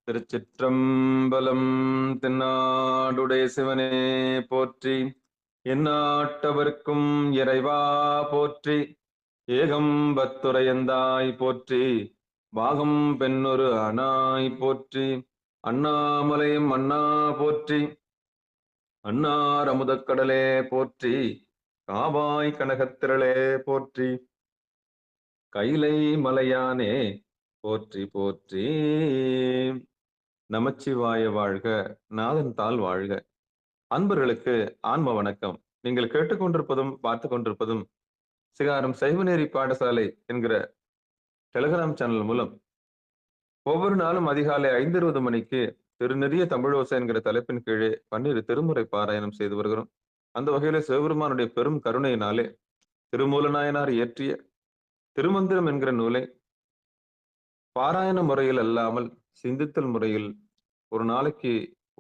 திருச்சிற்றம்பலம். தென்னாடுடைய சிவனே போற்றி, எந்நாட்டவர்க்கும் இறைவா போற்றி. ஏகம்பத்துரையந்தாய் போற்றி, பாகம் பெண்ணொரு அனாய் போற்றி. அண்ணாமலையும் அண்ணா போற்றி, அன்னார் அமுதக்கடலே போற்றி. காவாய் கனகத்திரளே போற்றி, கைலை மலையானே போற்றி போற்றி. நமச்சிவாய வாழ்க, நாதன் தாள் வாழ்க. அன்பர்களுக்கு ஆன்ம வணக்கம். நீங்கள் கேட்டுக்கொண்டிருப்பதும் பார்த்து கொண்டிருப்பதும் சிகாரம் சைவநேரி பாடசாலை என்கிற டெலிகிராம் சேனல் மூலம் ஒவ்வொரு நாளும் அதிகாலை 5:20 மணிக்கு திருநெறிய தமிழோசை என்கிற தலைப்பின் கீழே 12 திருமுறை பாராயணம் செய்து வருகிறோம். அந்த வகையில சிவபெருமானுடைய பெரும் கருணையினாலே திருமூலநாயனார் இயற்றிய திருமந்திரம் என்கிற நூலை பாராயண முறையில் அல்லாமல் சிந்தித்தல் முறையில் ஒரு நாளைக்கு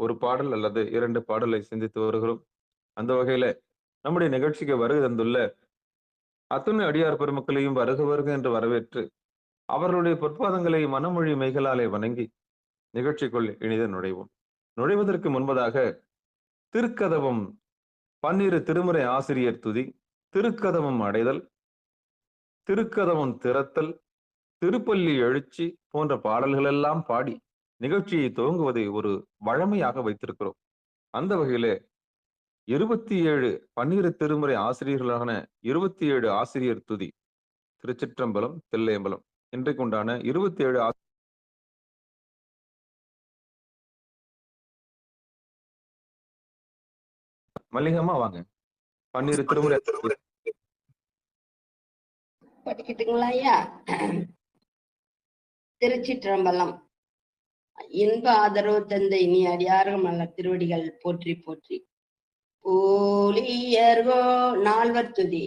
ஒரு பாடல் அல்லது 2 பாடலை சிந்தித்து வருகிறோம். அந்த வகையில நம்முடைய நிகழ்ச்சிக்கு வருகை தந்துள்ள அத்துணை அடியார் பெருமக்களையும் வருக வருக என்று வரவேற்று அவர்களுடைய பொற்பாதங்களை மனமொழி மெய்களாலே வணங்கி நிகழ்ச்சிக்குள் இனித நுழைவோம். நுழைவதற்கு முன்பதாக திருக்கதவம் 12 திருமுறை ஆசிரியர் துதி, திருக்கதவம் அடைதல், திருக்கதவம் திறத்தல், திருப்பள்ளி எழுச்சி போன்ற பாடல்கள் எல்லாம் பாடி நிகழ்ச்சியை துவங்குவதை ஒரு வழமையாக வைத்திருக்கிறோம். அந்த வகையில 27 12 திருமுறை ஆசிரியர்களான 27 ஆசிரியர் துதி, திருச்சிற்றம்பலம், தில்லையம்பலம் இன்றைக்கு உண்டான 27 மல்லிகமா வாங்க. 12 திருமுறை படிக்கட்டுங்களா ஐயா? திருச்சிற்றம்பலம். இன்ப ஆதரவு தந்த இனி அடியார்கள் மலர் திருவடிகள் போற்றி போற்றி. ஊழியர்கோன் 4வர் துதி.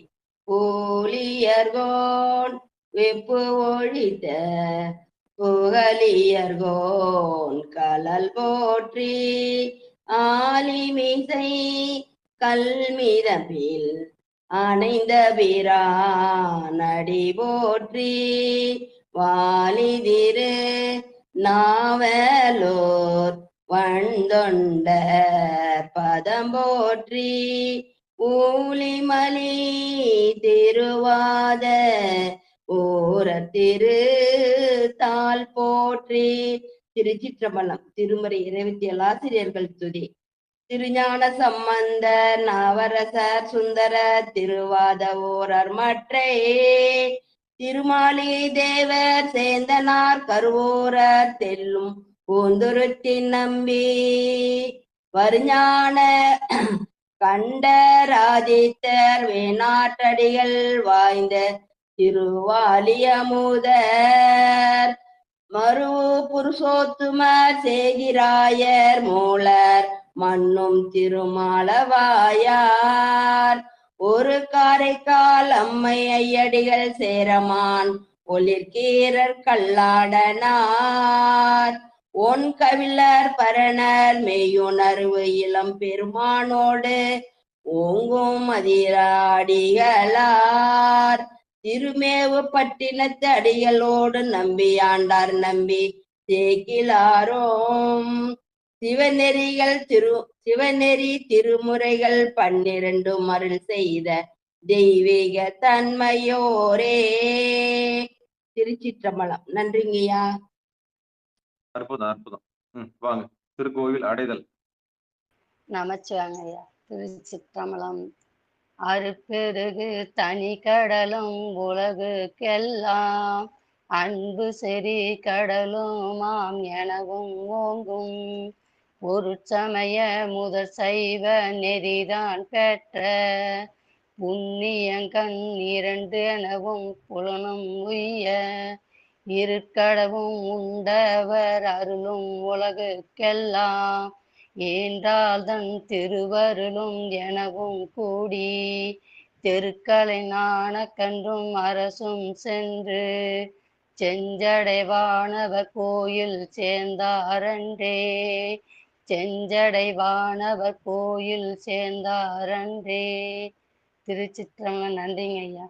ஊழியர்கோன் வெப்பு ஒழித்த புகழியர்கோன் கலல் போற்றி. ஆலிமிசை கல்மிதப்பில் அணைந்த பிரானடி போற்றி. வாலிதிரு நாவலோர் வண்தொண்டர் பதம் போற்றி. ஊழிமலி திருவாத ஊர திரு தாள் போற்றி. திருச்சிற்றம்பலம். திருமுறை 27 ஆசிரியர்கள் துதி. திருஞான சம்பந்தர், நவரசர், சுந்தர, திருவாத ஊரர் மற்றே திருமாளிகை தேவர், சேந்தனார், கருவூரர், தெல்லும் பூந்துருத்தின் நம்பி வருஞான கண்டராதித்தர் வேணாட்டடிகள் வாய்ந்த திருவாலியமுதர் மருவு புருஷோத்துமர் சேகிராயர் மூலர் மண்ணும் திருமாலவாயார் ஒரு காரைக்கால் அம்மை ஐயடிகள் சேரமான் ஒளிர்கீரர் கல்லாடனார் ஒன் கவிழர் பரணர் மெய்யுணர்வு இளம் பெருமானோடு ஓங்கும் அதிராடிகளார் திருமேவு பட்டினத்து அடிகளோடு நம்பியாண்டார் நம்பி தேக்கிலாரோம். சிவநெறி திருமுறைகள் 12 அருள் செய்த தெய்வீக தன்மையோரே. திருச்சிற்றம்பலம். நன்றிங்கய்யா. அற்புதம் அற்புதம். வாங்க. திருக்கோவில் அடைதல். நமச்சிவாங்கய்யா. திருச்சிற்றம்பலம். அருப்பெருகு தனி கடலும் உலகுக்கெல்லாம் அன்பு செறி கடலுமாம் எனவும் ஓங்கும் ஒரு சமய முதற் சைவ நெறிதான் பெற்ற புண்ணியங்கண் 2 எனவும் புலனும் உய்ய இருக்கடவும் உண்டவர் அருளும் உலகுக்கெல்லாம் ஏன்றால் தன் திருவருளும் எனவும் கூடி தெருக்களை நாண கன்றும் அரசும் சென்று செஞ்சடைவானவர் கோயில் சேர்ந்தாரன்றே. செஞ்சடைவானவர் கோயில் சேர்ந்தாரன்றே. திருச்சிற்றம்பலம். நன்றிங்க ஐயா.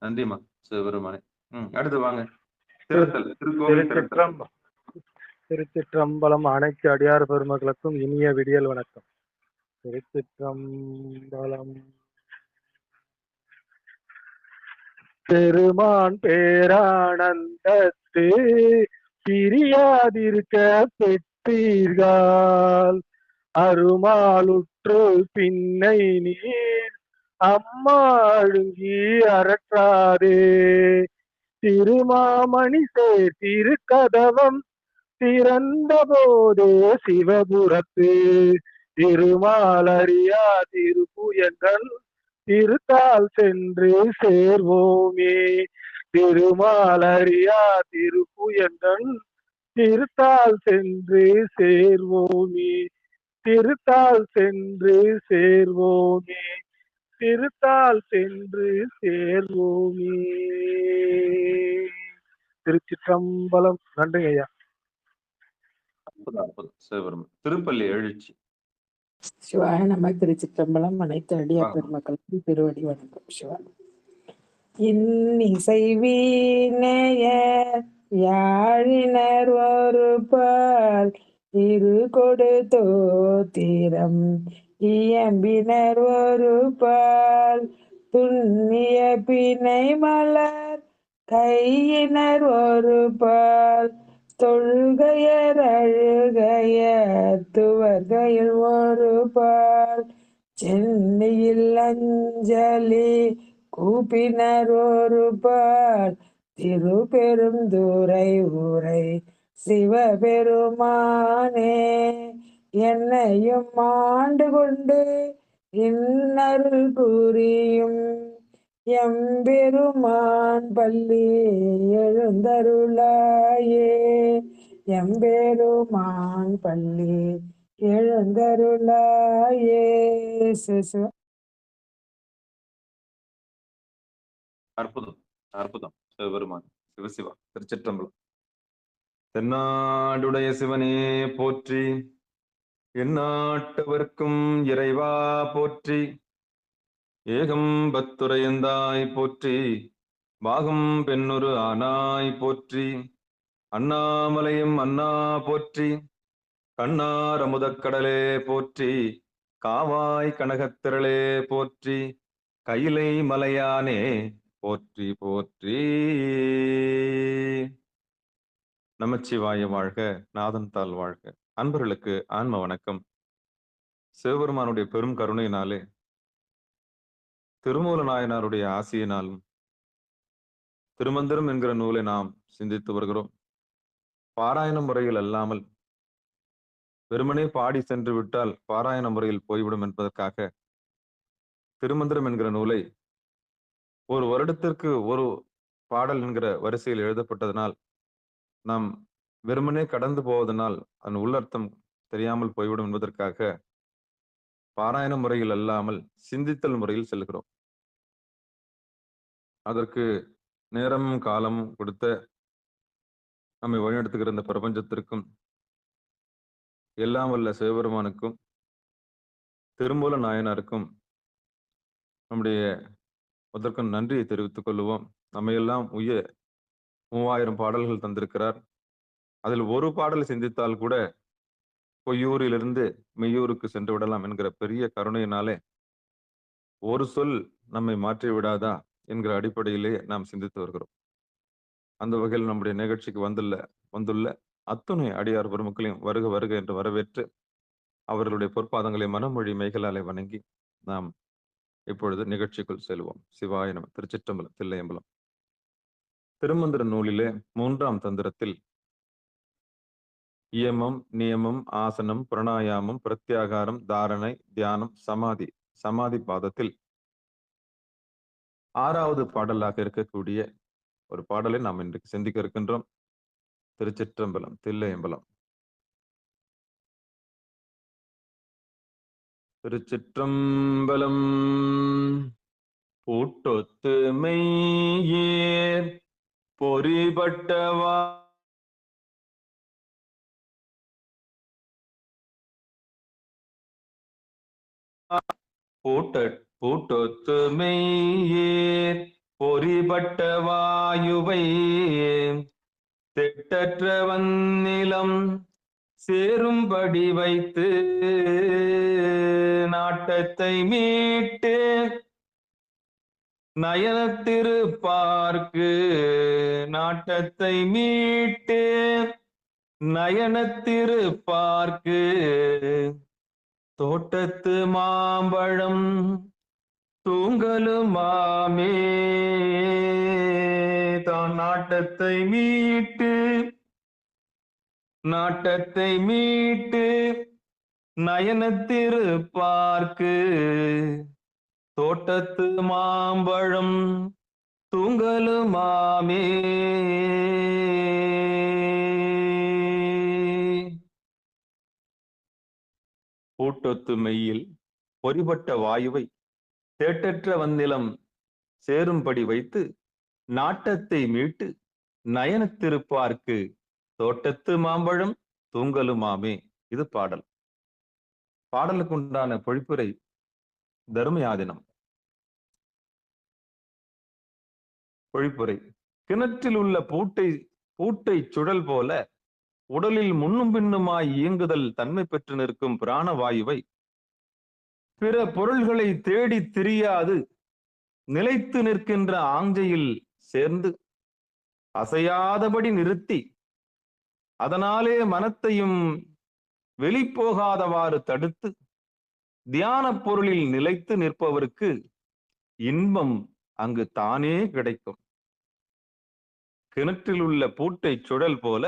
நன்றிமா சிவபெருமானே. அடுத்து வாங்க. திருத்தல். திருக்கோவில் திருத்தல். திருச்சிற்றம்பலம். அனைத்து அடியார் பெருமக்களுக்கும் இனிய விடியல் வணக்கம். திருச்சிற்றம்பலம். பெருமான் பேரானந்தத்து பிரியாதிருக்க பெற்றீர்கள், அருமாலுற்று பின்னை நீர் அம்மா அழுங்கி அரற்றாதே. திருமாமணி சேர் திருக்கதவம் திறந்த போதே சிவபுரத்து திருமாலறியா திருப்புயங்கள் திருத்தால் சென்று சேர்வோமே. திருமாலறியா திருப்புயங்கள் திருத்தால் சென்று சேர்வோமே. திருத்தால் சென்று சேர்வோமே. திருத்தால் சென்று சேர்வோமே. திருச்சிற்றம்பலம். நன்றிங்க ஐயா. சிவபெருமான் திருப்பள்ளி எழுச்சி. சிவாய நம. திருச்சிற்றம்பலம். அனைத்து அடியார் பெருமக்களுக்கும் திருவடி வணக்கம். சிவா. இன்னிசை வீணையர் யாழினர் ஒரு பால் இரு கொடு தோத்திரம் இயம்பினர் ஒரு பால் துண்ணிய பிணை மலர் கையினர் ஒரு பால் தொழுகையர் அழுகையர் துவர்கையில் ஒரு பால் சென்னையில் அஞ்சலி கூப்பினர் ஒரு பால் திருப்பெருந்துறை ஊரை சிவபெருமானே என்னையும் ஆண்டு கொண்டு இன்னருள் புரியும் எம்பெருமான் பள்ளி எழுந்தருளாயே. எம்பெருமான் பள்ளி எழுந்தருளாயே. அற்புதம் அற்புதம். சிவபெருமான் சிவசிவா. திருச்சிற்றம்பலம். தென்னாடுடைய சிவனே போற்றி, எந்நாட்டவர்க்கும் இறைவா போற்றி, ஏகம்பத்துரையந்தாய் போற்றி, பாகம் பெண்ணுரு ஆனாய் போற்றி, அண்ணாமலையும் அண்ணா போற்றி, கண்ணார் அமுதக்கடலே போற்றி, காவாய் கனகத்திரளே போற்றி, கையிலை மலையானே போற்றி போற்றி. நமச்சிவாய வாழ்க, நாதன் தாள் வாழ்க. அன்பர்களுக்கு ஆன்ம வணக்கம். சிவபெருமானுடைய பெரும் கருணையினாலே, திருமூல நாயனாருடைய ஆசியினாலும் திருமந்திரம் என்கிற நூலை நாம் சிந்தித்து வருகிறோம். பாராயண முறையில் அல்லாமல் வெறுமனே பாடி சென்று விட்டால் பாராயண முறையில் போய்விடும் என்பதற்காக திருமந்திரம் என்கிற நூலை ஒரு வருடத்திற்கு ஒரு பாடல் என்கிற வரிசையில் எழுதப்பட்டதனால் நாம் வெறுமனே கடந்து போவதனால் அதன் உள்ளர்த்தம் தெரியாமல் போய்விடும் என்பதற்காக பாராயண முறையில் அல்லாமல் சிந்தித்தல் முறையில் செல்கிறோம். அதற்கு நேரமும் காலமும் கொடுத்த நம்மை வழிநடத்துகிற இந்த பிரபஞ்சத்திற்கும் எல்லாம் வல்ல சிவபெருமானுக்கும் திருமூல நாயனாருக்கும் நம்முடைய முதற்கும் நன்றியை தெரிவித்துக் கொள்வோம். நம்மையெல்லாம் 3000 பாடல்கள் தந்திருக்கிறார். அதில் ஒரு பாடல் சிந்தித்தால் கூட பொய்யூரிலிருந்து மெய்யூருக்கு சென்று விடலாம் என்கிற பெரிய கருணையினாலே ஒரு சொல் நம்மை மாற்றி விடாதா என்கிற அடிப்படையிலே நாம் சிந்தித்து வருகிறோம். அந்த வகையில் நம்முடைய நிகழ்ச்சிக்கு வந்துள்ள அத்துணை அடியார் பெருமக்களையும் வருக வருக என்று வரவேற்று அவர்களுடைய பொற்பாதங்களை மனமொழி மெய்களாலே வணங்கி நாம் இப்பொழுது நிகழ்ச்சிக்குள் செல்வோம். சிவாய நம. திருச்சிற்றம்பலம். தில்லையம்பலம். திருமந்திர நூலிலே 3ஆம் தந்திரத்தில் இயமம், நியமம், ஆசனம், பிரணாயாமம், பிரத்யாகாரம், தாரணை, தியானம், சமாதி பாதத்தில் 6வது பாடலாக இருக்கக்கூடிய ஒரு பாடலை நாம் இன்றைக்கு சிந்திக்க இருக்கின்றோம். திருச்சிற்றம்பலம். தில்லையம்பலம். திருச்சிற்றம்பலம். பூட்டொத்து மெய்யேர் பொறிபட்டவா பூட்டொத்து மெய்யேர் பொறிபட்ட வாயுவை திட்டற்ற வன்னிலம் சேரும்படி வைத்து நாட்டத்தை மீட்டு நயனத்திருப்பார்க்கு நாட்டத்தை மீட்டு நயனத்திருப்பார்க்கு தோட்டத்து மாம்பழம் தூங்கலுமாமே. தான் நாட்டத்தை மீட்டு நயனத்திருப்பார்க்கு தோட்டத்து மாம்பழம் தூங்கலுமாமே. பூட்டொத்து மெய்யில் பொறிபட்ட வாயுவை தேட்டற்ற வந்திலம் சேரும்படி வைத்து நாட்டத்தை மீட்டு நயனத்திருப்பார்க்கு தோட்டத்து மாம்பழம் தூங்கலுமாமே. இது பாடல். பாடலுக்கு உண்டான பொழிப்புரை தர்மயாதினம். பொழிப்புரை: கிணற்றில் உள்ள பூட்டை சுழல் போல உடலில் முன்னும் பின்னுமாய் இயங்குதல் தன்மை பெற்று நிற்கும் பிராணவாயுவை பிற பொருள்களை தேடி திரியாது நிலைத்து நிற்கின்ற ஆஞ்சையில் சேர்ந்து அசையாதபடி நிறுத்தி அதனாலே மனத்தையும் வெளிப்போகாதவாறு தடுத்து தியான பொருளில் நிலைத்து நிற்பவருக்கு இன்பம் அங்கு தானே கிடைக்கும். கிணற்றில் உள்ள பூட்டை சுழல் போல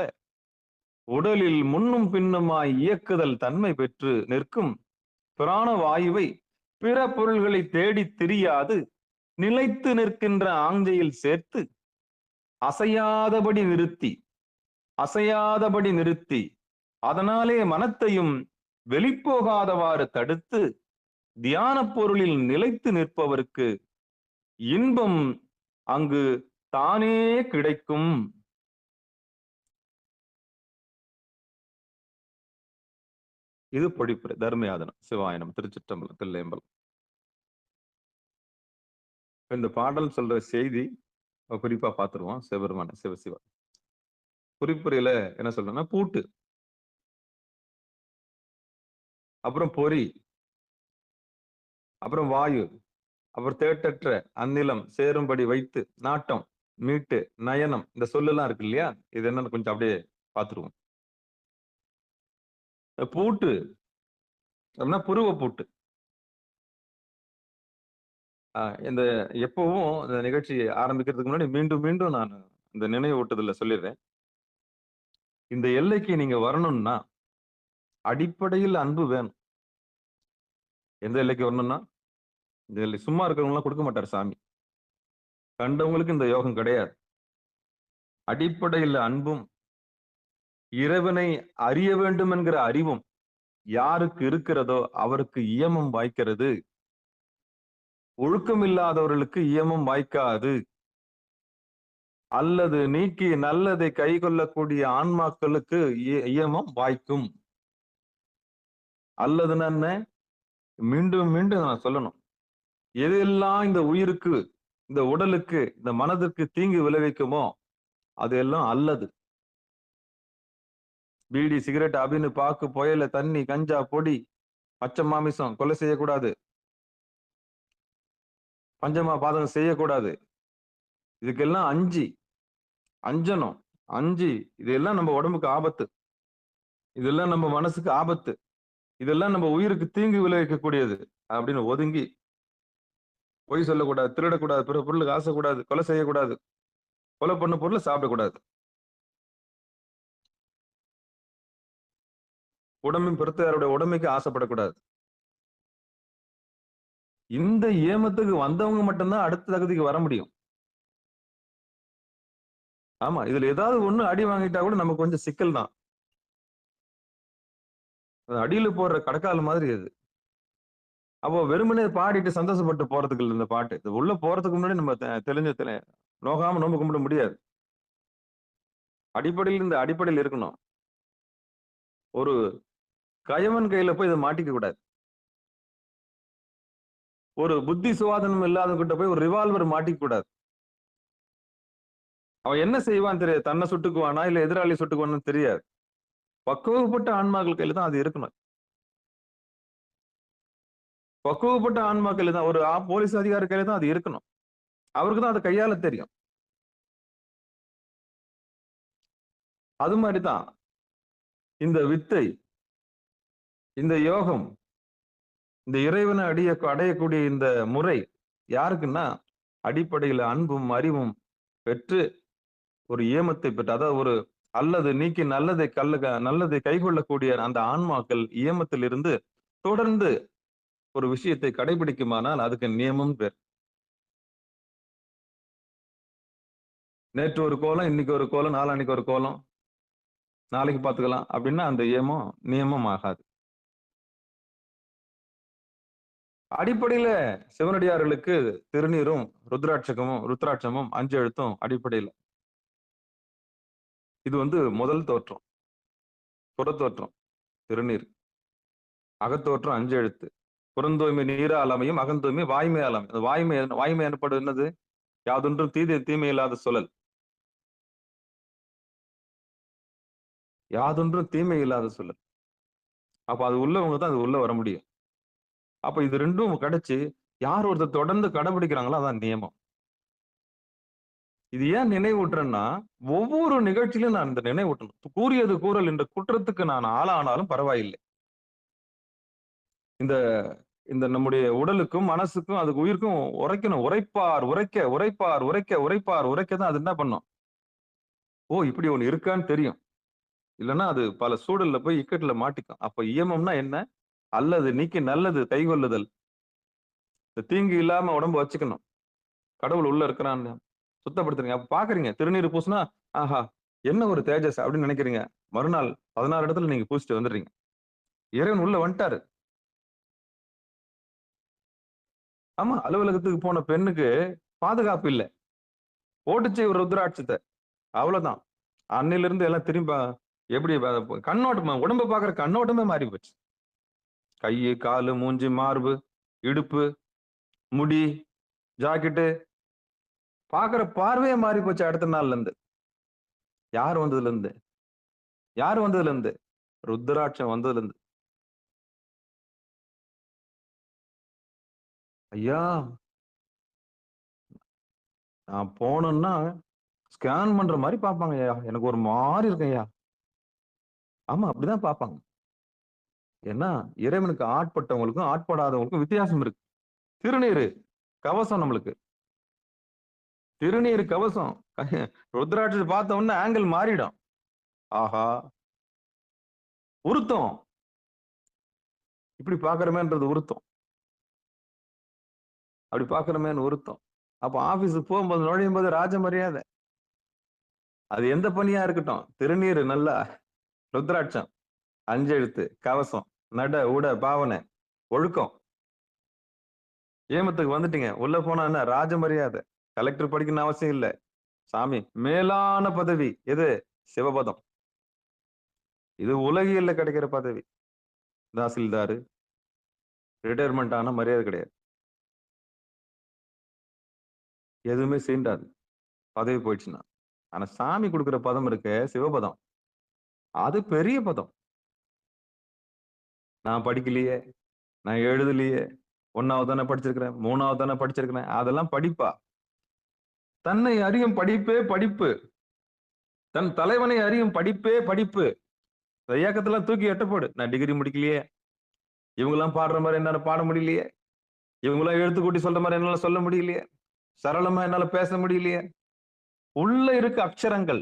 உடலில் முன்னும் பின்னுமாய் இயக்குதல் தன்மை பெற்று நிற்கும் பிராணவாயுவை பிற பொருள்களை தேடி திரியாது நிலைத்து நிற்கின்ற ஆஞ்சையில் சேர்த்து அசையாதபடி நிறுத்தி அதனாலே மனத்தையும் வெளிப்போகாதவாறு தடுத்து தியான பொருளில் நிலைத்து நிற்பவருக்கு இன்பம் அங்கு தானே கிடைக்கும். இது பொழிப்புரை. தர்மயாதனம். சிவாயனம். திருச்சிற்றம்பலம். தில்லையம்பலம். இந்த பாடல் சொல்ற செய்தி குறிப்பா பார்த்துருவோம். சிவபெருமான சிவசிவா குறிப்புரையில என்ன சொல்றேன்னா, பூட்டு, அப்புறம் பொறி, அப்புறம் வாயு, அப்புறம் தேட்டற்ற அந்நிலம் சேரும்படி வைத்து நாட்டம் மீட்டு நயனம், இந்த சொல்லெல்லாம் இருக்கு இல்லையா, இது என்னன்னு கொஞ்சம் அப்படியே பார்த்துருவோம். பூட்டு அப்படின்னா புருவ பூட்டு. இந்த எப்பவும் இந்த நிகழ்ச்சி ஆரம்பிக்கிறதுக்கு முன்னாடி மீண்டும் மீண்டும் நான் இந்த நினைவு ஊட்டுதல்ல சொல்லிடுறேன். இந்த எல்லைக்கு நீங்க வரணும்னா அடிப்படையில் அன்பு வேணும். எந்த எல்லைக்கு வரணும்னா, இந்த எல்லை சும்மா இருக்கிறவங்களாம் கொடுக்க மாட்டார் சாமி. கண்டவங்களுக்கு இந்த யோகம் கிடையாது. அடிப்படையில் அன்பும் இறைவனை அறிய வேண்டும் என்கிற அறிவும் யாருக்கு இருக்கிறதோ அவருக்கு இயமம் வாய்க்கிறது. ஒழுக்கம் இல்லாதவர்களுக்கு இயமம் வாய்க்காது. அல்லது நீக்கி நல்லதை கை கொள்ளக்கூடிய ஆன்மாக்களுக்கு இயமம் வாய்க்கும். அல்லது என்ன, மீண்டும் மீண்டும் நான் சொல்லணும், எதெல்லாம் இந்த உயிருக்கு, இந்த உடலுக்கு, இந்த மனதிற்கு தீங்கு விளைவிக்குமோ அதெல்லாம் அல்லது. பீடி, சிகரெட், அபின்னு, பாக்கு, புயல, தண்ணி, கஞ்சா, பொடி, பச்சை மாமிசம், கொலை செய்யக்கூடாது, பஞ்சமா பாதகம் செய்யக்கூடாது. இதுக்கெல்லாம் அஞ்சணும். இதெல்லாம் நம்ம உடம்புக்கு ஆபத்து, இதெல்லாம் நம்ம மனசுக்கு ஆபத்து, இதெல்லாம் நம்ம உயிருக்கு தீங்கு விளைவிக்கக்கூடியது அப்படின்னு ஒதுங்கி, பொய் சொல்லக்கூடாது, திருடக்கூடாது, பிற பொருளுக்கு ஆசைக்கூடாது, கொலை செய்யக்கூடாது, கொலை பண்ண பொருளை சாப்பிடக்கூடாது, உடம்பின் பிறத்தாருடைய உடமைக்கு ஆசைப்படக்கூடாது. இந்த ஏமத்துக்கு வந்தவங்க மட்டும்தான் அடுத்த தகுதிக்கு வர முடியும். ஆமா, இதுல ஏதாவது ஒண்ணு அடி வாங்கிட்டா கூட நமக்கு கொஞ்சம் சிக்கல் தான். அடியில போடுற கடக்கால் மாதிரி அது. அப்போ வெறுமனே பாடிட்டு சந்தோஷப்பட்டு போறதுக்கு இல்லை இந்த பாட்டு. இது உள்ள போறதுக்கு முன்னாடி நம்ம நோகாம நோம்பு கும்பிட முடியாது. அடிப்படையில் இருக்கணும். ஒரு கயவன் கையில போய் இதை மாட்டிக்க கூடாது. ஒரு புத்தி சுவாதனம் இல்லாத கிட்ட போய் ஒரு ரிவால்வர் மாட்டிக்க கூடாது. அவன் என்ன செய்வான் தெரியாது. தன்னை சுட்டுக்குவானா இல்ல எதிராளி சுட்டுக்குவான்னு தெரியாது. பக்குவப்பட்ட ஆன்மாக்கள் கையில தான் அது இருக்கணும். பக்குவப்பட்ட ஆன்மாக்கள் தான் ஒரு போலீஸ் அதிகாரி கையில தான் அது இருக்கணும். அவருக்கு தான் அதை கையாள தெரியும். அது மாதிரிதான் இந்த வித்தை, இந்த யோகம், இந்த இறைவனை அடையக்கூடிய இந்த முறை யாருக்குன்னா அடிப்படையில அன்பும் அறிவும் பெற்று ஒரு ஏமத்தை பெற்று, அதாவது ஒரு அல்லது நீக்கி நல்லதை கைகொள்ளக்கூடிய அந்த ஆன்மாக்கள் ஏமத்தில் இருந்து தொடர்ந்து ஒரு விஷயத்தை கடைபிடிக்குமானால் அதுக்கு நியமம் பேர். நேற்று ஒரு கோலம், இன்னைக்கு ஒரு கோலம், நாளான்னைக்கு ஒரு கோலம், நாளைக்கு பார்த்துக்கலாம் அப்படின்னா அந்த நியமம் ஆகாது. அடிப்படையில சிவனடியார்களுக்கு திருநீரும் ருத்ராட்சமும் 5 எழுத்தும் அடிப்படையில. இது முதல் தோற்றம், புறத்தோற்றம் திருநீர், அகத்தோற்றம் 5 எழுத்து. புறந்தூய்மை நீரால் அமையும், அகந்தூய்மை வாய்மையால் அமையும். வாய்மை எனப்படும் என்னது? யாதொன்றும் தீமை இல்லாத சொல்லல். யாதொன்றும் தீமை இல்லாத சொல்லல். அப்ப அது உள்ளவங்க தான் அது உள்ள வர முடியும். அப்ப இது ரெண்டும் கிடைச்சு யார் ஒருத்தர் தொடர்ந்து கடைபிடிக்கிறாங்களோ அதான் நியமம். இது ஏன் நினைவூட்டுறேன்னா, ஒவ்வொரு நிகழ்ச்சியிலும் நான் இந்த நினைவூட்டணும். கூறியது கூறல் என்ற குற்றத்துக்கு நான் ஆளானாலும் பரவாயில்லை. இந்த இந்த நம்முடைய உடலுக்கும் மனசுக்கும் அதுக்கு உயிருக்கும் உரைக்கணும். உரைக்க தான் அது என்ன பண்ணும்? ஓ, இப்படி ஒண்ணு இருக்கான்னு தெரியும். இல்லைன்னா அது பல சூழல்ல போய் இக்கட்டுல மாட்டிக்கும். அப்ப இயமம்னா என்ன? அல்லது நீக்கி நல்லது கைகொள்ளுதல். தீங்கு இல்லாம உடம்பு வச்சுக்கணும். கடவுள் உள்ள இருக்கிறான்னு சுத்தப்படுத்துறீங்க. அப்ப பாக்குறீங்க திருநீர் பூசினா, ஆஹா என்ன ஒரு தேஜஸ் அப்படின்னு நினைக்கிறீங்க. மறுநாள் 16 இடத்துல நீங்க பூசிட்டு வந்துடுறீங்க. இறைவன் உள்ள வந்துட்டாரு. ஆமா, அலுவலகத்துக்கு போன பெண்ணுக்கு பாதுகாப்பு இல்லை, போட்டுச்சு ஒரு ருத்ராட்சத்தை, அவ்வளவுதான். அன்னையில இருந்து எல்லாம் திரும்ப எப்படி கண்ணோட்டம், உடம்ப பாக்குற கண்ணோட்டமே மாறி போச்சு. கையு, காலு, மூஞ்சி, மார்பு, இடுப்பு, முடி, ஜாக்கெட்டு, பாக்குற பார்வையே மாறி போச்சு. அடுத்த நாள்ல இருந்து யார் வந்ததுல இருந்து ருத்ராட்சம் வந்ததுல இருந்து. ஐயா, நான் போனேன்னா ஸ்கேன் பண்ற மாதிரி பார்ப்பாங்க ஐயா. எனக்கு ஒரு மாதிரி இருக்கு ஐயா. ஆமா, அப்படிதான் பார்ப்பாங்க. ஏன்னா இறைவனுக்கு ஆட்பட்டவங்களுக்கும் ஆட்படாதவங்களுக்கும் வித்தியாசம் இருக்கு. திருநீரு கவசம், நம்மளுக்கு திருநீர் கவசம். ருத்ராட்சத்தை பார்த்த உடனே ஆங்கிள் மாறிடும். ஆஹா, உருத்தம், இப்படி பாக்குறமேன்றது உருத்தம், அப்படி பாக்குறமேன்னு உருத்தம். அப்ப ஆபீஸுக்கு போகும்போது நுழையும் போது ராஜ மரியாதை. அது எந்த பணியா இருக்கட்டும், திருநீர் நல்லா, ருத்ராட்சம் 5 எழுத்து, கவசம், நட உட பாவனை, ஒழுக்கம். ஏமத்துக்கு வந்துட்டீங்க, உள்ள போனா என்ன ராஜ மரியாதை. கலெக்டர் படிக்கணும்னு அவசியம் இல்லை. சாமி மேலான பதவி எது? சிவபதம். இது உலகியல்ல கிடைக்கிற பதவி. தாசில்தாரு, ரிட்டையர்மெண்ட் ஆன மரியாதை கிடையாது. எதுவுமே சீண்டாது பதவி போயிடுச்சுன்னா. ஆனா சாமி கொடுக்குற பதம் இருக்க சிவபதம், அது பெரிய பதம். நான் படிக்கலையே, நான் எழுதலையே, 1வது தானே படிச்சிருக்கிறேன், 3வது தானே படிச்சிருக்கிறேன், அதெல்லாம் படிப்பா? தன்னை அறியும் படிப்பே படிப்பு, தன் தலைவனை அறியும் படிப்பே படிப்பு. இந்த இயக்கத்தெல்லாம் தூக்கி எட்டப்போடு. நான் டிகிரி முடிக்கலையே, இவங்கெல்லாம் பாடுற மாதிரி என்னால பாட முடியலையே, இவங்கெல்லாம் எழுத்து கூட்டி சொல்ற மாதிரி என்னால சொல்ல முடியலையே, சரளமா என்னால பேச முடியலையே. உள்ள இருக்க அக்ஷரங்கள்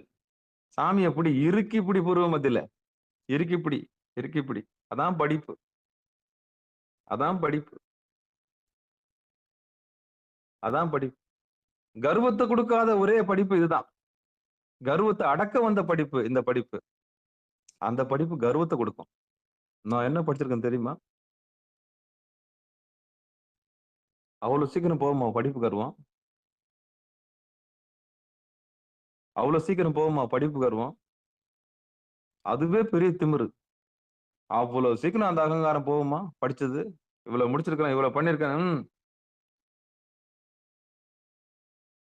சாமி அப்படி இறுக்கி இப்படி பூர்வ மத்தியில இறுக்கிப்பிடி. அதான் படிப்பு, அதான் படிப்பு, அதான் படிப்பு. கர்வத்தை கொடுக்காத ஒரே படிப்பு இதுதான். கர்வத்தை அடக்க வந்த படிப்பு இந்த படிப்பு. அந்த படிப்பு கர்வத்தை கொடுக்கும். நான் என்ன படிச்சிருக்கேன் தெரியுமா? அவ்வளவு சீக்கிரம் போகுமா படிப்பு கர்வம்? அவ்வளவு சீக்கிரம் போகுமா படிப்பு கர்வம்? அதுவே பெரிய திமிரு. அவ்வளவு சீக்கிரம் அந்த அகங்காரம் போகுமா? படிச்சது இவ்வளவு முடிச்சிருக்கிறேன், இவ்வளவு பண்ணிருக்கேன்.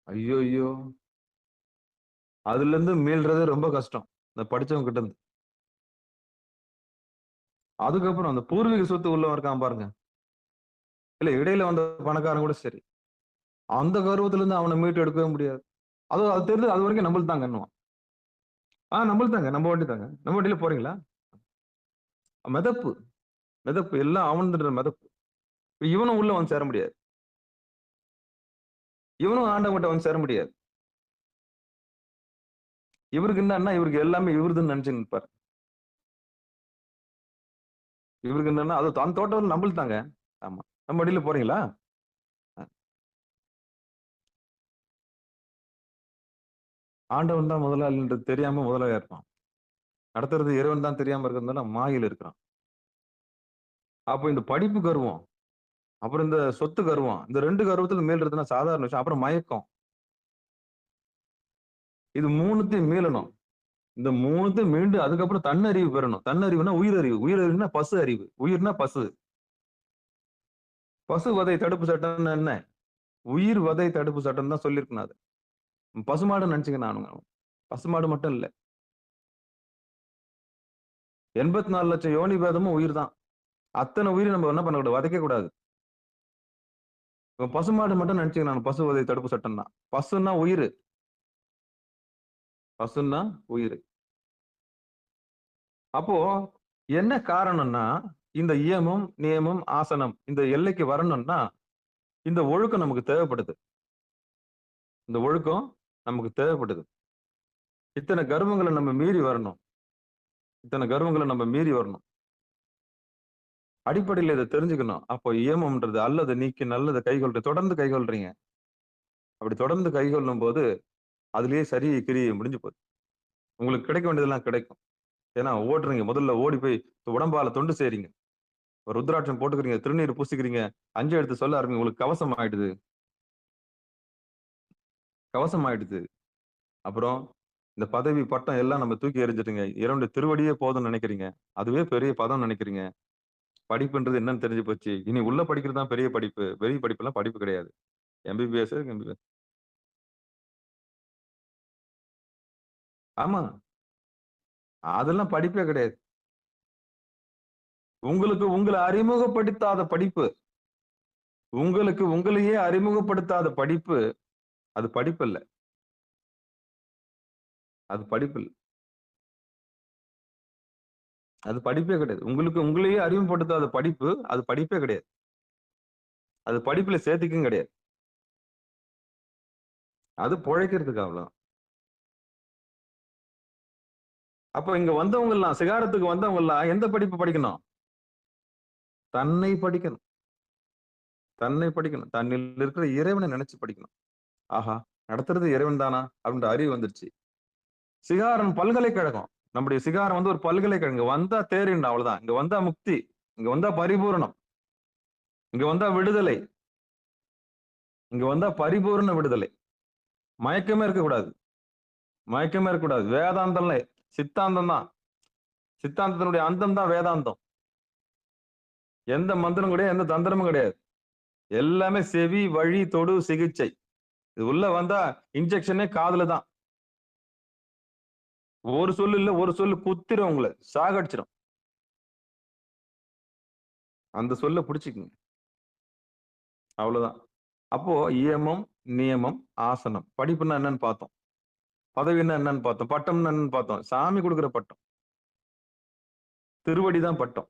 ஐயோ, அதுல இருந்து மீள்றது ரொம்ப கஷ்டம் இந்த படிச்சவங்க கிட்ட இருந்து. அதுக்கப்புறம் அந்த பூர்வீக சொத்து உள்ள இருக்கான் பாருங்க, இல்ல இடையில வந்த பணக்காரன் கூட சரி, அந்த கர்வத்துல இருந்து அவனை மீட்டு எடுக்கவே முடியாது. அது தெரிஞ்சு அது வரைக்கும் நம்மளுக்கு தாங்க என்னுவான். நம்மளுக்கு தாங்க, நம்ம வண்டி தாங்க, நம்ம வண்டியில போறீங்களா, மிதப்பு மிதப்பு எல்லாம் அவன்ன்ற மிதப்பு. இவனும் உள்ள வந்து சேர முடியாது, இவனும் ஆண்டவங்கிட்ட வந்து சேர முடியாது. இவருக்கு என்னன்னா இவருக்கு எல்லாமே இவருதுன்னு நினைச்சு நிற்பாரு. இவருக்கு என்னன்னா அது அந்த தோட்டம் நம்மளுக்கு தாங்க. ஆமா, நம்ம வண்டியில போறீங்களா, ஆண்டவன் தான் முதலாளின்றது தெரியாம முதலாளியா இருப்பான். நடத்துறது இறைவன் தான் தெரியாம இருக்கிறதுனால மாயில் இருக்கிறான். அப்போ இந்த படிப்பு கர்வம், அப்புறம் இந்த சொத்து கர்வம், இந்த 2 கர்வத்துல மீள்றதுன்னா சாதாரண விஷயம். அப்புறம் மயக்கம், இது 3த்தையும் மீளணும். இந்த 3த்தையும் மீண்டு அதுக்கப்புறம் தன்னறிவு பெறணும். தன்னறிவுனா உயிரறிவு, உயிரறிவுனா பசு அறிவு, உயிர்னா பசு. பசு வதை தடுப்பு சட்டம்னு என்ன, உயிர் வதை தடுப்பு சட்டம் தான் சொல்லியிருக்கணும். அது பசுமாடு நினைச்சுக்க நானுங்க, பசுமாடு மட்டும் இல்ல, 84 லட்சம் யோனி பேதமும் உயிர் தான். அத்தனை உயிரை நம்ம என்ன பண்ணக்கூடாது, வதைக்க கூடாது. பசுமாடு மட்டும் நினைச்சுக்க நான் பசு வதை தடுப்பு சட்டம் தான். பசுன்னா உயிர், பசுன்னா உயிர். அப்போ என்ன காரணம்னா, இந்த இயமம் நியமம் ஆசனம் இந்த எல்லைக்கு வரணும்னா இந்த ஒழுக்கம் நமக்கு தேவைப்படுது. இந்த ஒழுக்கம் நமக்கு தேவைப்படுது. இத்தனை கர்வங்களை நம்ம மீறி வரணும், இத்தனை கர்வங்களை நம்ம மீறி வரணும். அடிப்படையில் இதை தெரிஞ்சுக்கணும். அப்போ இயமம்ன்றது அல்லது நீக்கி நல்லதை கைகொள்ற, தொடர்ந்து கைகொள்றீங்க. அப்படி தொடர்ந்து கைகொள்ளும் போது அதுலயே சரி கிரி முடிஞ்சு போகுது. உங்களுக்கு கிடைக்க வேண்டியதெல்லாம் கிடைக்கும். ஏன்னா ஓடுறீங்க, முதல்ல ஓடி போய் உடம்பால தொண்டு செய்றீங்க, ருத்ராட்சம் போட்டுக்கிறீங்க, திருநீர் பூசிக்கிறீங்க, 5 எடுத்து சொல்ல ஆரம்பிங்க, உங்களுக்கு கவசம் ஆயிடுது, கவசம் ஆயிடுது. அப்புறம் இந்த பதவி பட்டம் எல்லாம் நம்ம தூக்கி எறிஞ்சிட்டுங்க, இறைவனுடைய திருவடியே போதும்னு நினைக்கிறீங்க, அதுவே பெரிய பதம் நினைக்கிறீங்க. படிப்புன்றது என்னன்னு தெரிஞ்சு போச்சு. இனி உள்ள படிக்கிறது தான் பெரிய படிப்பு, வெளிய படிப்பெல்லாம் படிப்பு கிடையாது. MBBS MBBS. ஆமா, அதெல்லாம் படிப்பே கிடையாது. உங்களுக்கு உங்களை அறிமுகப்படுத்தாத படிப்பு, உங்களுக்கு உங்களையே அறிமுகப்படுத்தாத படிப்பு, அது படிப்பு இல்ல, அது படிப்பு இல்ல, அது படிப்பே கிடையாது. உங்களுக்கு உங்களையே அறிமுகப்படுத்தாத படிப்பு, அது படிப்பே கிடையாது. அது படிப்புல சேர்த்துக்கும் கிடையாது. அது பிழைக்கிறதுக்கு அவ்வளவுதான். அப்ப இங்க வந்தவங்க எல்லாம், சிகாரத்துக்கு வந்தவங்க எல்லாம் எந்த படிப்பு படிக்கணும், தன்னை படிக்கணும், தன்னை படிக்கணும், தன்னில் இருக்கிற இறைவனை நினைச்சு படிக்கணும். ஆஹா, நடத்துறது இறைவன் தானா அப்படின்ற அறிவு வந்துருச்சு. சிகாரம் பல்கலைக்கழகம், நம்முடைய சிகாரம் வந்து ஒரு பல்கலைக்கழகம். இங்க வந்தா தேறிண்டா, அவ்வளவுதான். இங்க வந்தா முக்தி, இங்க வந்தா பரிபூரணம், இங்க வந்தா விடுதலை, இங்க வந்தா பரிபூர்ண விடுதலை. மயக்கமே இருக்கக்கூடாது, மயக்கமே இருக்கக்கூடாது. வேதாந்தம் சித்தாந்தம் தான், சித்தாந்தத்தினுடைய அந்தம் தான் வேதாந்தம். எந்த மந்திரம் கிடையாது, எந்த தந்திரமும் கிடையாது. எல்லாமே செவி வழி தொடு சிகிச்சை. இது உள்ள வந்தா இன்ஜெக்ஷனே காதுல தான். ஒரு சொல்லு இல்ல, ஒரு சொல்லு குத்திரும், உங்களை சாகடிச்சிடும். அந்த சொல்ல பிடிச்சுக்குங்க, அவ்வளவுதான். அப்போ இயமம் நியமம் ஆசனம். படிப்புன்னா என்னன்னு பார்த்தோம், பதவின்னா என்னன்னு பார்த்தோம், பட்டம்னா என்னன்னு பார்த்தோம். சாமி கொடுக்குற பட்டம், திருவடி தான் பட்டம்.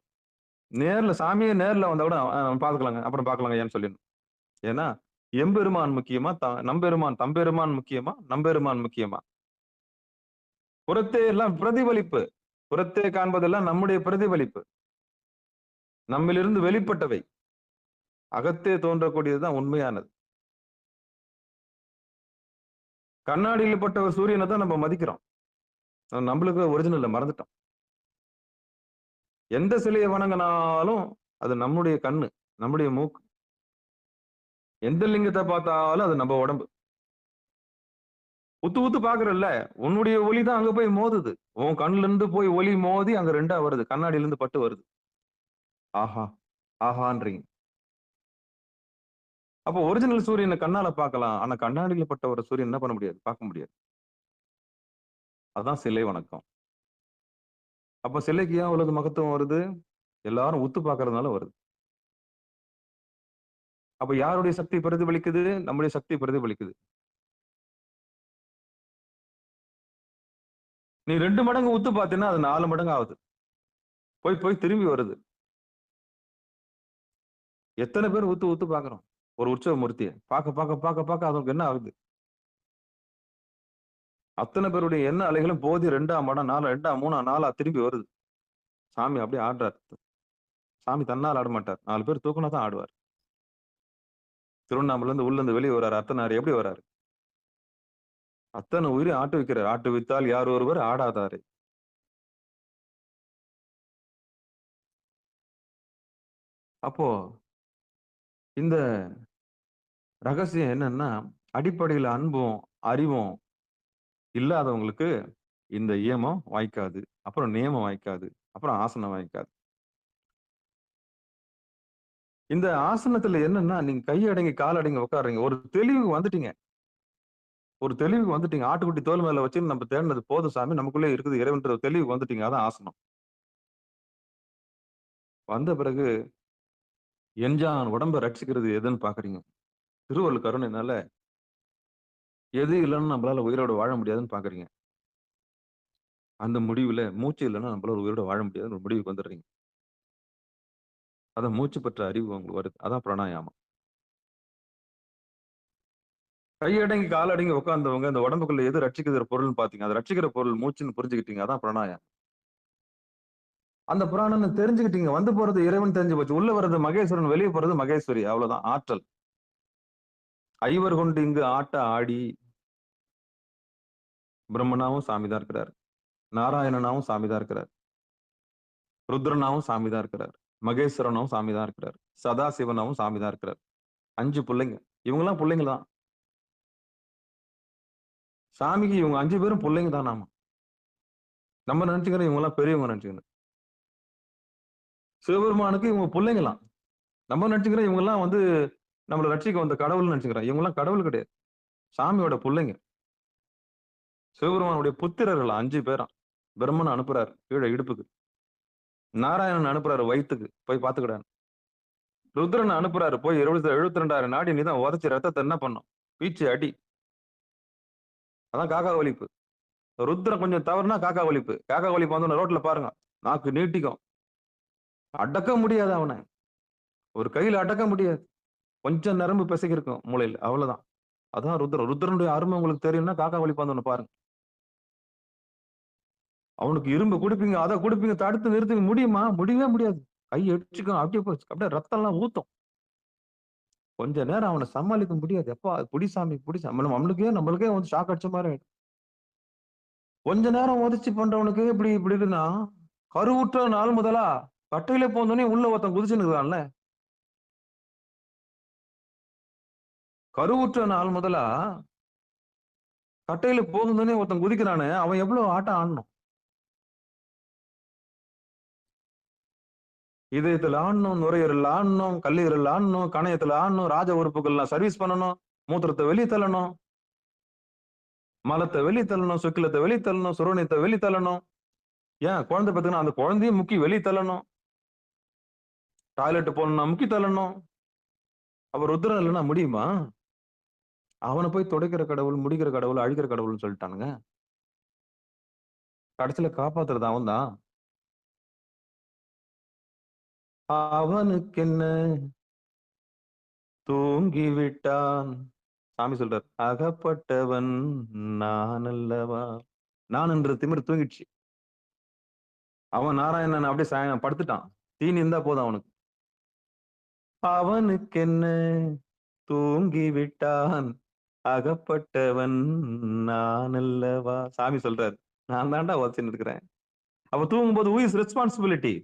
நேர்ல சாமியே நேர்ல வந்தா கூட பாத்துக்கலாங்க, அப்புறம் பாக்கலாங்க ஏன்னு சொல்லிடணும். ஏன்னா எம்பெருமான் முக்கியமா, நம்பெருமான் தம்பெருமான் முக்கியமா, நம்பெருமான் முக்கியமா? புறத்தே எல்லாம் பிரதிபலிப்பு, புறத்தே காண்பதெல்லாம் நம்முடைய பிரதிபலிப்பு, நம்மிலிருந்து வெளிப்பட்டவை. அகத்தே தோன்றக்கூடியதுதான் உண்மையானது. கண்ணாடியில் பட்ட ஒரு சூரியனை தான் நம்ம மதிக்கிறோம், நம்மளுக்கு ஒரிஜினல்ல மறந்துட்டோம். எந்த சிலையை வணங்கினாலும் அது நம்முடைய கண்ணு, நம்முடைய மூக்கு. எந்த லிங்கத்தை பார்த்தாலும் அது நம்ம உடம்பு. உத்து உத்து பாக்குறல்ல, உன்னுடைய ஒளி தான் அங்க போய் மோதுது. உன் கண்ணுல இருந்து போய் ஒளி மோதி அங்க 2ஆ வருது, கண்ணாடியில இருந்து பட்டு வருது. ஆஹா ஆஹான்றீங்க. அப்போ ஒரிஜினல் சூரியனை கண்ணால பார்க்கலாம், ஆனா கண்ணாடியில பட்ட ஒரு சூரியன் என்ன பண்ண முடியாது, பார்க்க முடியாது. அதான் சிலை வணக்கம். அப்ப சிலைக்கு ஏன் அவ்வளவு மகத்துவம் வருது? எல்லாரும் உத்து பார்க்கறதுனால வருது. அப்ப யாருடைய சக்தி பிரதிபலிக்குது? நம்முடைய சக்தி பிரதிபலிக்குது. நீ 2 மடங்கு உத்து பார்த்தீன்னா அது 4 மடங்கு ஆகுது. போய் போய் திரும்பி வருது. எத்தனை பேர் உத்து உத்து பார்க்கிறோம் ஒரு உற்சவ மூர்த்தியை பார்க்க அதுக்கு என்ன ஆகுது? அத்தனை பேருடைய எண்ண அலைகளும் போதி 2ஆம் மடம் 4 2ஆம் 3ஆம் 4ஆ திரும்பி வருது. சாமி அப்படியே ஆடுறாரு. சாமி தன்னால் ஆட மாட்டார். 4 பேர் தூக்குனா தான் ஆடுவார். திருவண்ணாமலை இருந்து உள்ள இருந்து வெளியே வர்றாரு. அத்தனார் எப்படி வர்றாரு? அத்தனை உயிரை ஆட்டு வைக்கிறார். ஆட்டு வித்தால் யார் ஒருவர் ஆடாதாரே. அப்போ இந்த ரகசியம் என்னன்னா, அடிப்படையில அன்பும் அறிவும் இல்லாதவங்களுக்கு இந்த இயமம் வாய்க்காது. அப்புறம் நியமம் வாய்க்காது. அப்புறம் ஆசனம் வாய்க்காது. இந்த ஆசனத்துல என்னன்னா, நீங்க கையடங்கி காலடங்கி உட்காருங்க. ஒரு தெளிவுக்கு வந்துட்டீங்க. ஆட்டுக்குட்டி தோல் மேல வச்சு நம்ம தேடினது போதும் சாமி, நமக்குள்ளே இருக்குது இறைவன்ற தெளிவுக்கு வந்துட்டீங்க. அதான் ஆசனம். வந்த பிறகு எஞ்சான் உடம்ப ரட்சிக்கிறது எதுன்னு பாக்குறீங்க. திருவள்ளுவர் கருணையினால எது இல்லைன்னு நம்மளால உயிரோட வாழ முடியாதுன்னு பாக்குறீங்க. அந்த முடிவுல மூச்சு இல்லைன்னா நம்மளால உயிரோட வாழ முடியாதுன்னு ஒரு முடிவுக்கு வந்துடுறீங்க. அதான் மூச்சு பெற்ற அறிவு உங்களுக்கு வருது. அதான் பிராணாயாமம். கையடங்கி காலடங்கி உட்கார்ந்தவங்க இந்த உடம்புக்குள்ள எது ரட்சிக்கிற பொருள்னு பாத்தீங்க. அது ரட்சிக்கிற பொருள் மூச்சுன்னு புரிஞ்சுக்கிட்டீங்க. அதான் பிராணாயாமம். அந்த புராணம்னு தெரிஞ்சுக்கிட்டீங்க. வந்து போறது இறைவன் தெரிஞ்சு போச்சு. உள்ள வர்றது மகேஸ்வரன், வெளியே போறது மகேஸ்வரி. அவ்வளவுதான் ஆற்றல். ஐவர் கொண்டு இங்கு ஆட்ட ஆடி பிரம்மனாவும் சாமிதான் இருக்கிறார். நாராயணனாவும் சாமிதான் இருக்கிறார். ருத்ரனாவும் சாமிதான் இருக்கிறார். மகேஸ்வரனாவும் சாமிதான் இருக்கிறார். சதாசிவனாவும் சாமிதான் இருக்கிறார். 5 பிள்ளைங்க. இவங்க எல்லாம் பிள்ளைங்க தான். சாமிக்கு இவங்க 5 பேரும் பிள்ளைங்க தான். நம்ம நினைச்சுக்கிறோம் இவங்க எல்லாம் பெரியவங்க நினைச்சுக்கணும். சிவபெருமானுக்கு இவங்க பிள்ளைங்களாம். நம்ம நினைச்சுக்கிறோம் இவங்க எல்லாம் வந்து நம்மளை ரட்சிக்க வந்த கடவுள்னு நினைச்சுக்கிறோம். இவங்க எல்லாம் கடவுள் கிடையாது. சாமியோட பிள்ளைங்க. சிவபெருமானுடைய புத்திரர்கள் 5 பேரா. பிரம்மன் அனுப்புறாரு கீழே இடுப்புக்கு. நாராயணன் அனுப்புறாரு வயிற்றுக்கு போய் பாத்துக்கிடாரு. ருத்ரன் அனுப்புறாரு போய் 72,000 நாடி நீதான் உதச்சி ரத்தத்தை என்ன பண்ணும்? பீச்சு அடி. அதான் காக்கா ஒலிப்பு. ருத்ரன் கொஞ்சம் தவறுனா காக்கா ஒலிப்பு. காக்கா ஒலிப்பு வந்து ரோட்ல பாருங்க. நாக்கு நீட்டிக்கும். அடக்க முடியாது அவனை. ஒரு கையில அடக்க முடியாது. கொஞ்சம் நரம்பு பிசகி இருக்கும் மூளையில். அவ்வளவுதான். அதான் ருத்ரன். ருத்ரனுடைய அருமை உங்களுக்கு தெரியும்னா காக்கா ஒலிப்பு வந்து பாருங்க. அவனுக்கு இரும்பு குடிப்பீங்க, அதை குடிப்பீங்க, தடுத்து நிறுத்த முடியுமா? முடியவே முடியாது. கை அடிச்சுக்கும். அப்படியே ரத்தம் எல்லாம் ஊத்தும். கொஞ்ச நேரம் அவனை சமாளிக்க முடியாது. எப்பா புடிசாமி நம்மளுக்கே வந்து ஷாக் அடிச்ச மாதிரி ஆயிடும். கொஞ்ச நேரம் உதச்சி பண்றவனுக்கு இப்படி இப்படி இருக்குன்னா, கருவுற்ற நாள் முதலா கட்டையில போந்தோடனே உள்ள ஒருத்தன் குதிச்சுன்னு இருக்கான்ல. கருவுற்ற நாள் முதலா கட்டையில போந்தோடனே ஒருத்தன் குதிக்கிறானு, அவன் எவ்வளவு ஆட்டம் ஆடணும். இதயத்துல ஆடணும், நுரையீரல் ஆடணும், கல்லீரல் ஆடணும், கணையத்துல ஆடணும், ராஜ உறுப்புகள்லாம் சர்வீஸ் பண்ணணும், மூத்திரத்தை வெளியே தள்ளணும், மலத்தை வெளியே தள்ளணும், சுக்கிலத்தை வெளியே தள்ளணும், சுரோனியத்தை வெளியே தள்ளணும். ஏன் குழந்தை பார்த்தீங்கன்னா அந்த குழந்தையும் முக்கி வெளியே தள்ளணும். டாய்லெட் போகணும்னா முக்கி தள்ளணும். அவர் ருத்ரன் இல்லைன்னா முடியுமா? அவனை போய் துடைக்கிற கடவுள், முடிக்கிற கடவுள், அழிக்கிற கடவுள்னு சொல்லிட்டானுங்க. கடைசியில காப்பாத்துறது அவன் தான். அவனுக்கு என்ன தூங்கி விட்டான். சாமி சொல்றார், அகப்பட்டவன் நான் அல்லவா. நான் என்ற திமிர் தூங்கிடுச்சு. அவன் நாராயணன் அப்படியே படுத்துட்டான். தீனி இருந்தா போதும் அவனுக்கு. அவனுக்கு என்ன தூங்கி விட்டான், அகப்பட்டவன் நான் அல்லவா. சாமி சொல்றாரு, நான் தாண்டா வச்சுன்னு இருக்கிறேன். அவ தூங்கும்போது who is responsibility?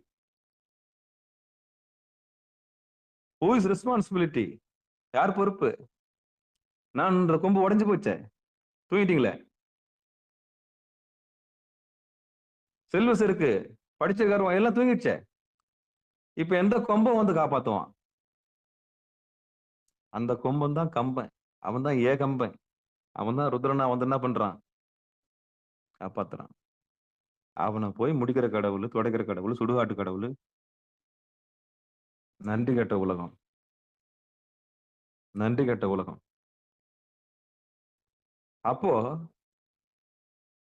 Who is responsibility? யார் பொறுப்பு? நான் கொம்பு உடைஞ்சு போச்சே, தூங்கிட்டீங்களே. செல்வஸ் இருக்கு, படிச்ச கர்வம் எல்லாம் தூங்கிடுச்சே. இப்ப எந்த கொம்பம் வந்து காப்பாத்துவான்? அந்த கொம்பன் தான் கம்பன். அவன் தான் ஏகம்பன். அவன் தான் ருத்ரனா வந்து என்ன பண்றான்? காப்பாத்துறான். அவனை போய் முடிக்கிற கடவுள், துடைக்கிற கடவுள், சுடுகாட்டு கடவுள், நன்றி கெட்ட உலகம், நன்றி கெட்ட உலகம். அப்போ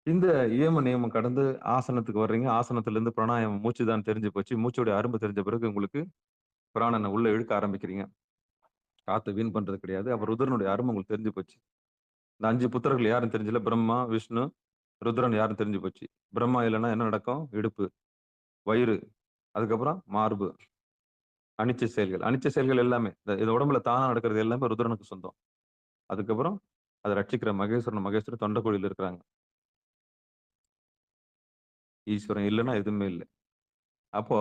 இந்த இயம நியமம் கடந்து ஆசனத்துக்கு வர்றீங்க. ஆசனத்துல இருந்து பிராணாயாமம் மூச்சுதான் தெரிஞ்சு போச்சு. மூச்சோட அரும்பு தெரிஞ்ச பிறகு உங்களுக்கு பிராணனை உள்ள இழுக்க ஆரம்பிக்கிறீங்க. காத்து வீண் பண்றது கிடையாது. அப்ப ருத்ரனுடைய அருமை உங்களுக்கு தெரிஞ்சு போச்சு. இந்த 5 புத்திரர்கள் யாரும் தெரிஞ்சல. பிரம்மா, விஷ்ணு, ருத்ரன் யாரும் தெரிஞ்சு போச்சு. பிரம்மா இல்லைன்னா என்ன நடக்கும்? இடுப்பு, வயிறு, அதுக்கப்புறம் மார்பு, அனிச்ச செயல்கள். அனிச்ச செயல்கள் எல்லாமே இந்த உடம்புல தானா நடக்கிறது எல்லாமே ருத்ரனுக்கு சொந்தம். அதுக்கப்புறம் அதை ரட்சிக்கிற மகேஸ்வரன் தொண்டைக்குழியில் இருக்கிறாங்க. ஈஸ்வரன் இல்லைன்னா எதுவுமே இல்லை. அப்போ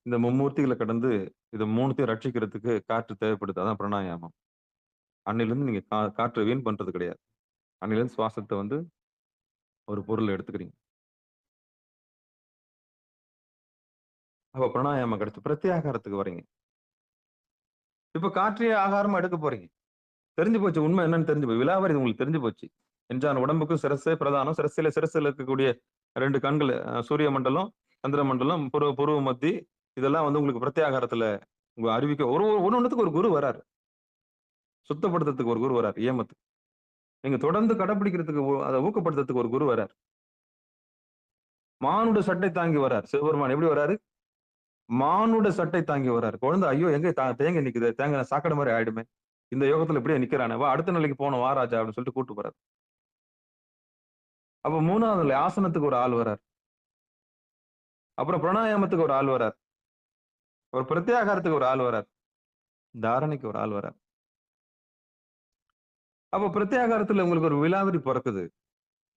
இந்த மும்மூர்த்திகளை கடந்து இதை மூணுத்தையும் ரட்சிக்கிறதுக்கு காற்று தேவைப்படுது. அதான் பிராணாயாமம். அன்னிலிருந்து நீங்க காற்றை வீண் பண்றது கிடையாது. அன்னிலிருந்து சுவாசத்தை வந்து ஒரு பொருள் எடுத்துக்கிறீங்க. அப்ப பிராணாயாமம் கிடைச்சு பிரத்யாகாரத்துக்கு வரீங்க. இப்ப காற்றையே ஆகாரமா எடுக்க போறீங்க. தெரிஞ்சு போச்சு, உண்மை என்னன்னு தெரிஞ்சு போய் விலாவரி உங்களுக்கு தெரிஞ்சு போச்சு. என்றான் உடம்புக்கும் சிரசே பிரதானம். சிரசில இருக்கக்கூடிய 2 கண்கள், சூரிய மண்டலம், சந்திர மண்டலம், புருவ மத்தி, இதெல்லாம் வந்து உங்களுக்கு பிரத்யாகாரத்துல உங்க அறிவிக்க ஒன்னொன்னுக்கு ஒரு குரு வராரு. சுத்தப்படுத்துறதுக்கு ஒரு குரு வராரு. ஏமத்துக்கு நீங்க தொடர்ந்து கடைபிடிக்கிறதுக்கு அதை ஊக்கப்படுத்துறதுக்கு ஒரு குரு வராரு. மானுட சட்டை தாங்கி வராரு. சிவபெருமான் எப்படி வராரு? மானுட சட்டை தாங்கி வராரு. குழந்தை ஐயோ எங்க தேங்க நிக்குது, தேங்க சாக்கடை மாதிரி ஆயிடுமே, இந்த யோகத்துல இப்படியே நிக்கிறானே, வா அடுத்த நிலைக்கு போனோம், வா ராஜா அப்படின்னு சொல்லிட்டு கூட்டு போறாரு. அப்ப 3வது நிலை ஆசனத்துக்கு ஒரு ஆள் வரார். அப்புறம் பிராணாயாமத்துக்கு ஒரு ஆள் வரார். ஒரு பிரத்யாகாரத்துக்கு ஒரு ஆள் வரார். தாரணைக்கு ஒரு ஆள் வரார். அப்ப பிரத்யாகாரத்துல உங்களுக்கு ஒரு விலாவரி பிறக்குது.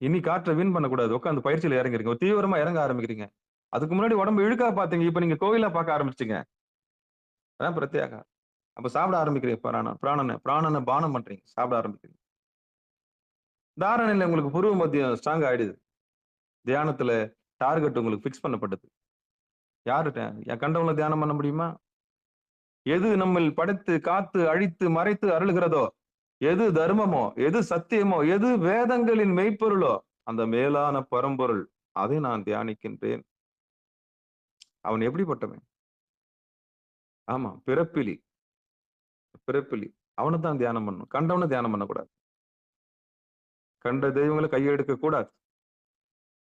இனி காற்றை வீண் பண்ணக்கூடாது. உட்காந்து பயிற்சியில இறங்குறீங்க, தீவிரமா இறங்க ஆரம்பிக்கிறீங்க. அதுக்கு முன்னாடி உடம்பு இழுக்கா பாத்தீங்க, இப்ப நீங்க கோவிலா பார்க்க ஆரம்பிச்சிட்டீங்க. அதான் பிரத்யாகாரம். அப்ப சாப்பிட ஆரம்பிக்கிறீங்க. பிராணனை பானம் பண்றீங்க, சாப்பிட ஆரம்பிக்கிறீங்க. தாரணையில உங்களுக்கு புருவ மத்தியம் ஸ்ட்ராங் ஆயிடுது. தியானத்துல டார்கெட் உங்களுக்கு பிக்ஸ் பண்ணப்பட்டது. யாருட்ட என் கண்டவங்களை தியானம் பண்ண முடியுமா? எது நம்ம படைத்து காத்து அழித்து மறைத்து அருளுகிறதோ, எது தர்மமோ, எது சத்தியமோ, எது வேதங்களின் மெய்ப்பொருளோ, அந்த மேலான பரம்பொருள், அதை நான் தியானிக்கின்றேன். அவன் எப்படிப்பட்டவன்? ஆமா, பிறப்பிலி. அவனை தான் தியானம் பண்ணணும். கண்டவனை தியானம் பண்ணக்கூடாது. கண்ட தெய்வங்களை கையெடுக்க கூடாது.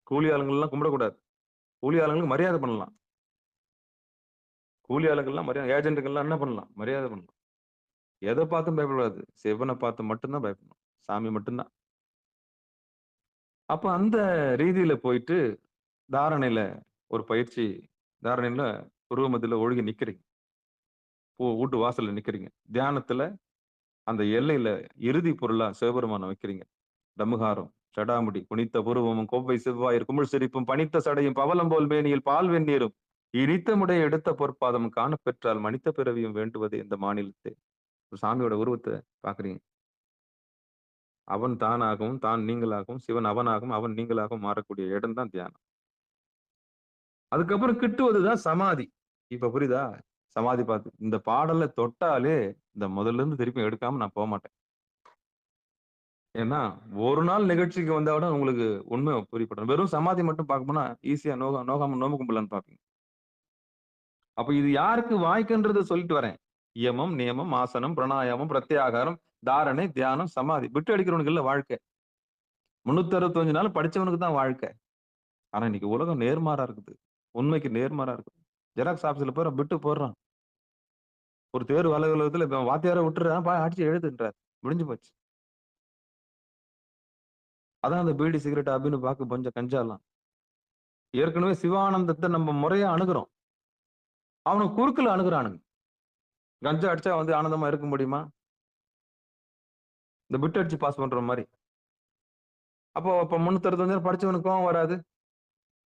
கூலி ஆளுங்கள்லாம் கும்பிடக்கூடாது. கூலி ஆளுங்களுக்கு மரியாதை பண்ணலாம். கூலி ஆளுங்கள்லாம் மரியாதை, ஏஜென்ட்டுகள்லாம் என்ன பண்ணலாம்? மரியாதை பண்ணலாம். எதை பார்த்தும் பயப்படக்கூடாது. சிவனை பார்த்து மட்டும்தான் பயப்படணும். சாமி மட்டும்தான். அப்ப அந்த ரீதியில போயிட்டு தாரணையில ஒரு பயிற்சி, தாரணையில புருவமத்தில ஒழுகி நிக்கிறீங்க. வீட்டு வாசல்ல நிக்கிறீங்க. தியானத்துல அந்த எல்லையில இறுதி பொருளா சிவபெருமானை வைக்கிறீங்க. டமுகாரம், சடாமுடி, குனித்த புருவமும், கொவ்வை செவ்வாயிர், குமிழ் சிரிப்பும், பனித்த சடையும், பவளம் போல் மேனியில் பால் வெந்நீரும், இனித்த முடைய எடுத்த பொற்பாதம் காண பெற்றால் மனித பிறவியும் வேண்டுவதே இந்த மாநிலத்தை. சாமியோட உருவத்தை பாக்குறீங்க. அவன் தானாகவும், தான் நீங்களாகவும், சிவன் அவனாகவும், அவன் நீங்களாகவும் மாறக்கூடிய இடம் தான் தியானம். அதுக்கப்புறம் கிட்டுவதுதான் சமாதி. இப்ப புரியுதா? சமாதி பார்த்து இந்த பாடலை தொட்டாலே இந்த முதல்ல இருந்து திருப்பி எடுக்காம நான் போக மாட்டேன். ஏன்னா ஒரு நாள் நிகழ்ச்சிக்கு வந்தாவிட உங்களுக்கு உண்மை புரியப்படும். வெறும் சமாதி மட்டும் பார்க்க போனா ஈஸியா நோகாம நோம்பு கும்பலான்னு பாப்பீங்க. அப்ப இது யாருக்கு வாய்க்குன்றத சொல்லிட்டு வரேன். யமம், நியமம், ஆசனம், பிராணாயாமம், பிரத்யாகாரம், தாரணை, தியானம், சமாதி. விட்டு அடிக்கிறவனுக்கு இல்ல வாழ்க்கை. 365 நாள் படிச்சவனுக்கு தான் வாழ்க்கை. ஆனா இன்னைக்கு உலகம் நேர்மாறா இருக்குது. உண்மைக்கு நேர்மாறா இருக்குது. ஜெராக்ஸ் ஆபீஸ்ல போய் விட்டு போடுறான். ஒரு தேர்வு அலுவலகத்துல இப்ப வாத்தியார விட்டுறான், அடிச்சு எழுதுன்றார். முடிஞ்சு போச்சு. அதான் அந்த பீடி, சிகரெட், அப்படின்னு பாக்கு கொஞ்சம் கஞ்சாலாம். ஏற்கனவே சிவானந்தத்தை நம்ம முறையா அணுகிறோம். அவனுக்கு குறுக்குல அணுகிறானுங்க. கஞ்சா அடிச்சா வந்து ஆனந்தமா இருக்க முடியுமா? இந்த பிட் அடிச்சு பாஸ் பண்ற மாதிரி. அப்போ 365 படிச்சவனுக்கும் வராது.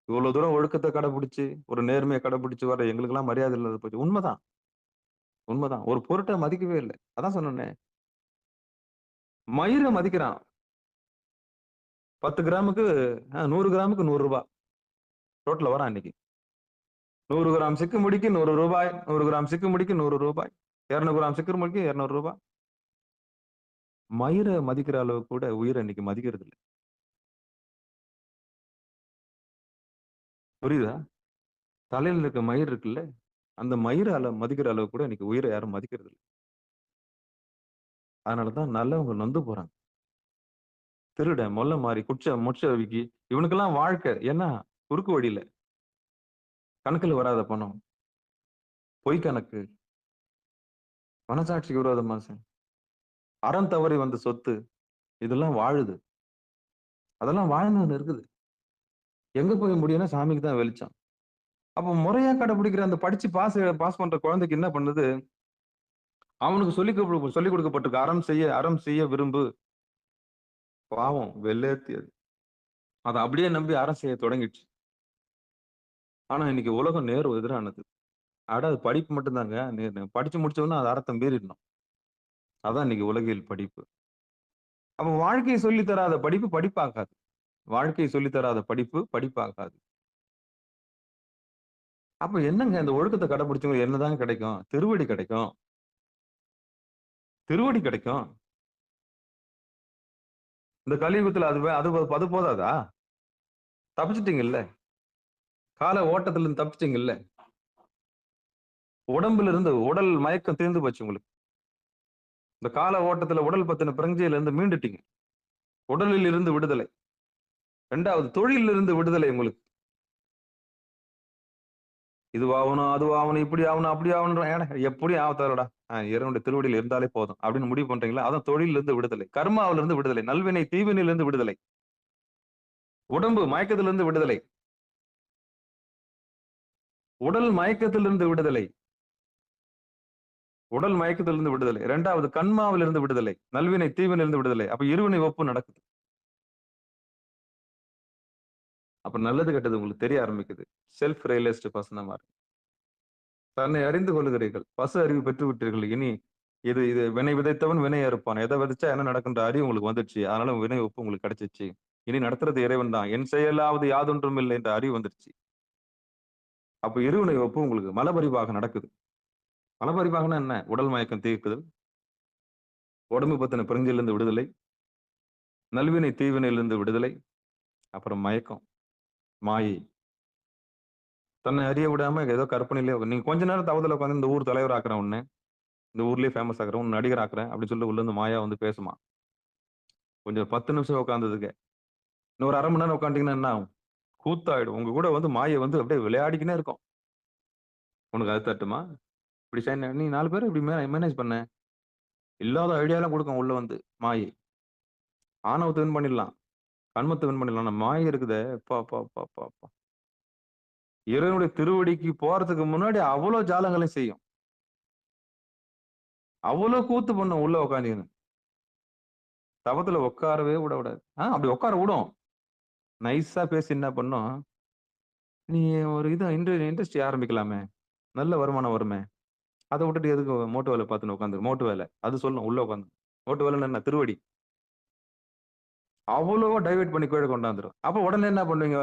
இவ்வளவு தூரம் ஒழுக்கத்தை கடைபிடிச்சு, ஒரு நேர்மையை கடைபிடிச்சு வர எங்களுக்கு எல்லாம் மரியாதை இல்லாத போச்சு. உண்மைதான். ஒரு பொருட்டை மதிக்கவே இல்லை. அதான் சொன்னேன், மயிரை மதிக்கிறான். 10 கிராமுக்கு 100 கிராமுக்கு 100 ரூபாய் ரோட்ல வரான் இன்னைக்கு. 100 கிராம் சிக்கு முடிக்கு 100 ரூபாய், 100 கிராம் சிக்கு முடிக்கு 100 ரூபாய், 200 கிராம் சிக்கு முடிக்கு 200 ரூபாய். மயிரை மதிக்கிற அளவு கூட உயிரை இன்னைக்கு மதிக்கிறது இல்லை. புரியுதா? தலையில இருக்க மயிர் இருக்குல்ல, அந்த மயிரால மதிக்கிற அளவு கூட இன்னைக்கு உயிரை யாரும் மதிக்கிறது இல்ல. அதனாலதான் நல்லவங்க நொந்து போறாங்க. திருடன், மொள்ள மாறி, முட்சவிக்கி இவனுக்கெல்லாம் வாழ்க்கை. ஏன்னா குறுக்கு வழியில கணக்குல வராத பணம், பொய் கணக்கு, மனசாட்சிக்கு விரோதமா அறம் தவறி வந்த சொத்து, இதெல்லாம் வாழுது. அதெல்லாம் வாழ்ந்து இருக்குது. எங்க போய் முடியும்னா சாமிக்கு தான் வெளிச்சம். அப்ப முறையா கடைபிடிக்கிற அந்த படிச்சு பாஸ் பண்ற குழந்தைக்கு என்ன பண்ணுது? அவனுக்கு சொல்லிக் கொடுக்கப்பட்டிருக்கு. அறம் செய்ய விரும்பு. பாவம் வெள்ளேத்தி அது. அதை அப்படியே நம்பி அறம் செய்ய தொடங்கிடுச்சு. ஆனா இன்னைக்கு உலகம் நேர் எதிரானது. அது படிப்பு மட்டும்தாங்க. படிச்சு முடிச்சவொன்னே அது அறத்தை மீறிடணும். அதான் இன்னைக்கு உலகியல் படிப்பு. அப்ப வாழ்க்கையை சொல்லி தராத படிப்பு படிப்பாகாது. வாழ்க்கையை சொல்லி தராத படிப்பு படிப்பாகாது. அப்ப என்னங்க இந்த ஒழுக்கத்தை கடைபிடிச்சவங்க என்னதான் கிடைக்கும்? திருவடி கிடைக்கும். திருவடி கிடைக்கும். இந்த கலியுகத்துல அது போதாதா? தப்பிச்சிட்டீங்கல்ல, கால ஓட்டத்துல இருந்து தப்பிச்சிட்டீங்கல்ல, உடம்புல இருந்து உடல் மயக்கம் தீர்ந்து போச்சு உங்களுக்கு. இந்த கால ஓட்டத்துல உடல் பத்தின பிரஞ்சையில இருந்து மீண்டுட்டீங்க. உடலில் இருந்து விடுதலை. 2வது தொழிலில் இருந்து விடுதலை உங்களுக்கு. இதுவாகணும், அதுவாகணும், இப்படி ஆகணும், அப்படி ஆகணும், எப்படி ஆகத்தாலடா இறைவனுடைய திருவடியில் இருந்தாலே போதும் அப்படின்னு முடிவு பண்றீங்களா? அதான் தொழில இருந்து விடுதலை, கர்மாவில இருந்து விடுதலை, நல்வினை தீவினையில இருந்து விடுதலை, உடம்பு மயக்கத்திலிருந்து விடுதலை, உடல் மயக்கத்திலிருந்து விடுதலை, உடல் மயக்கத்திலிருந்து விடுதலை. 2வது கண்மாவிலிருந்து விடுதலை, நல்வினை தீவினிலிருந்து விடுதலை. அப்ப இருவினை ஒப்பு நடக்குது. அப்ப நல்லது கெட்டது உங்களுக்கு தெரிய ஆரம்பிக்குது. செல்ஃப் ரியலைஸ்டு பர்சனா மாறு. தன்னை அறிந்து கொள்ளுகிறீர்கள். பசு அறிவு பெற்று விட்டீர்கள். இனி இது வினை விதைத்தவன் வினை அறுப்பான். எதை விதைச்சா என்ன நடக்குன்ற அறிவு உங்களுக்கு வந்துடுச்சு. அதனால வினை ஒப்பு உங்களுக்கு கிடைச்சிச்சு. இனி நடத்துறது இறைவன் தான். என் செயலாவது யாதொன்றும் இல்லை என்ற அறிவு வந்துடுச்சு. அப்ப இருவினை ஒப்பு உங்களுக்கு மலபரிவாக நடக்குது. மலபரிவாகனா என்ன? உடல் மயக்கம் தீர்க்குதல், உடம்பு பத்தின பிரிஞ்சிலிருந்து விடுதலை, நல்வினை தீவினையிலிருந்து விடுதலை, அப்புறம் மயக்கம், மாயை. தன்னை அறிய விடாம ஏதோ கற்பனையிலே நீங்க கொஞ்ச நேரம் தவறுதல உட்காந்து இந்த ஊர் தலைவர் ஆக்குறேன் ஒண்ணு, இந்த ஊர்லயே ஃபேமஸ் ஆக்குறேன், ஒன்னு நடிகர் ஆக்குறேன் அப்படின்னு சொல்லி உள்ள இருந்து மாயா வந்து பேசுமா. கொஞ்சம் 10 நிமிஷம் உட்காந்ததுக்கு இன்னொரு 1/2 மணி நேரம் உட்காந்துட்டீங்கன்னா என்ன ஆகும்? கூத்தாயிடும். உங்க கூட வந்து மாயை வந்து அப்படியே விளையாடிக்கினே இருக்கும். உனக்கு அது தட்டுமா? இப்படி நீ 4 பேரை இப்படி மேனேஜ் பண்ண, இல்லாத ஐடியாலாம் கொடுக்கும் உள்ள வந்து மாயை. ஆணவத்தை வின் பண்ணிடலாம், கண்மத்தை வின் பண்ணிடலாம். நம்ம மாயை இருக்குதே பா இறைவனுடைய திருவடிக்கு போறதுக்கு முன்னாடி அவ்வளவு ஜாலங்களையும் செய்யும். அவ்வளவு கூத்து பண்ணும் உள்ள உட்காந்து. தவத்துல உட்காரவே விடாது. அப்படி உட்கார விடும். நைஸா பேசி என்ன பண்ணும், நீ ஒரு இண்டஸ்ட்ரி ஆரம்பிக்கலாமே, நல்ல வருமானம் வருமே, அதை விட்டுட்டு எதுக்கு மோட்டு வேலை பார்த்துன்னு உட்காந்து. மோட்டு வேலை அது சொல்லணும் உள்ள உட்காந்து. மோட்டு வேலைன்னு என்ன? திருவடி. அவ்வளவோ டைவெர்ட் பண்ணி கீழே கொண்டாந்துரும். அப்ப உடனே என்ன பண்ணுவீங்க?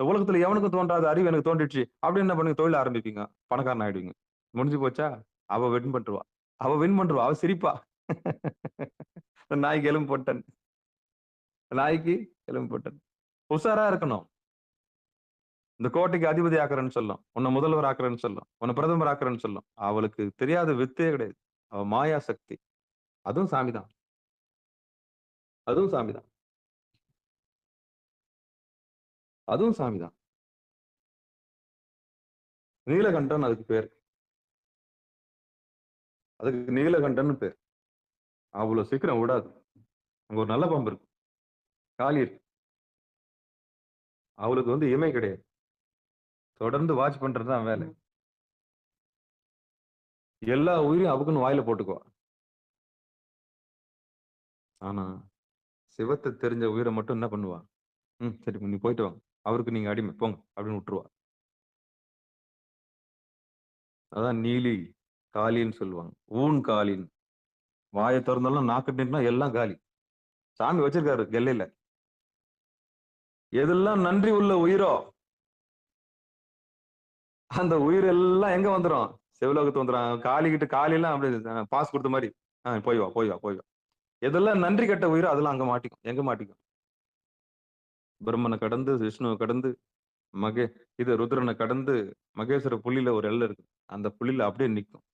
உலகத்துல எவனுக்கும் தோன்றாத அறிவு எனக்கு தோன்றிடுச்சு அப்படின்னு என்ன பண்ணுவீங்க? தொழில் ஆரம்பிப்பீங்க, பணக்காரன் ஆயிடுவீங்க. முடிஞ்சு போச்சா? அவ வின் பண்றுவா. அவ சிரிப்பா. நாய்க்கு எலும்பு போட்டன், நாய்க்கு எலும்பு போட்டன். உஷாரா இருக்கணும். இந்த கோட்டைக்கு அதிபதி ஆக்குறேன்னு சொல்லும், உன்னை முதல்வர் ஆக்குறேன்னு சொல்லும், உன்னை பிரதமர் ஆக்குறேன்னு சொல்லும். அவளுக்கு தெரியாத வித்தே கிடையாது. அவ மாயா சக்தி. அதுவும் சாமிதான், அதுவும் சாமிதான், அதுவும் சாமிதான். நீலகண்டன் அதுக்கு பேர். அதுக்கு நீலகண்டன் பேர். அவ்வளவு சீக்கிரம் விடாது. அங்க ஒரு நல்ல பாம்பு இருக்கு, காளி இருக்கு. அவளுக்கு வந்து இமை கிடையாது. தொடர்ந்து வாட்ச் பண்றதுதான் வேலை. எல்லா உயிரையும் அவக்குன்னு வாயில போட்டுக்குவா. ஆனா சிவத்தை தெரிஞ்ச உயிரை மட்டும் என்ன பண்ணுவா? சரி நீ போயிட்டு வாங்க, அவருக்கு நீங்க அடிமை போங்க அப்படின்னு விட்டுருவா. அதான் நீலி காலின்னு சொல்லுவாங்க. ஊன் காலின். வாயை திறந்தாலும் நாக்கு எல்லாம் காலி. சாமி வச்சிருக்காரு எல்லையில. எதெல்லாம் நன்றி உள்ள உயிரோ அந்த உயிர் எல்லாம் எங்க வந்துடும்? சிவலோகத்து வந்துடும். காலிக்கிட்டு காலிலாம் அப்படி பாஸ் கொடுத்த மாதிரி போய் வா. எதெல்லாம் நன்றி கட்ட உயிரோ அதெல்லாம் அங்க மாட்டிக்கும். எங்க மாட்டிக்கும்? பிரம்மனை கடந்து, விஷ்ணுவை கடந்து, மகே இது ருத்ரனை கடந்து மகேஸ்வர புள்ளியில ஒரு எல்லை இருக்கு. அந்த புள்ளியில அப்படியே நிக்கும்.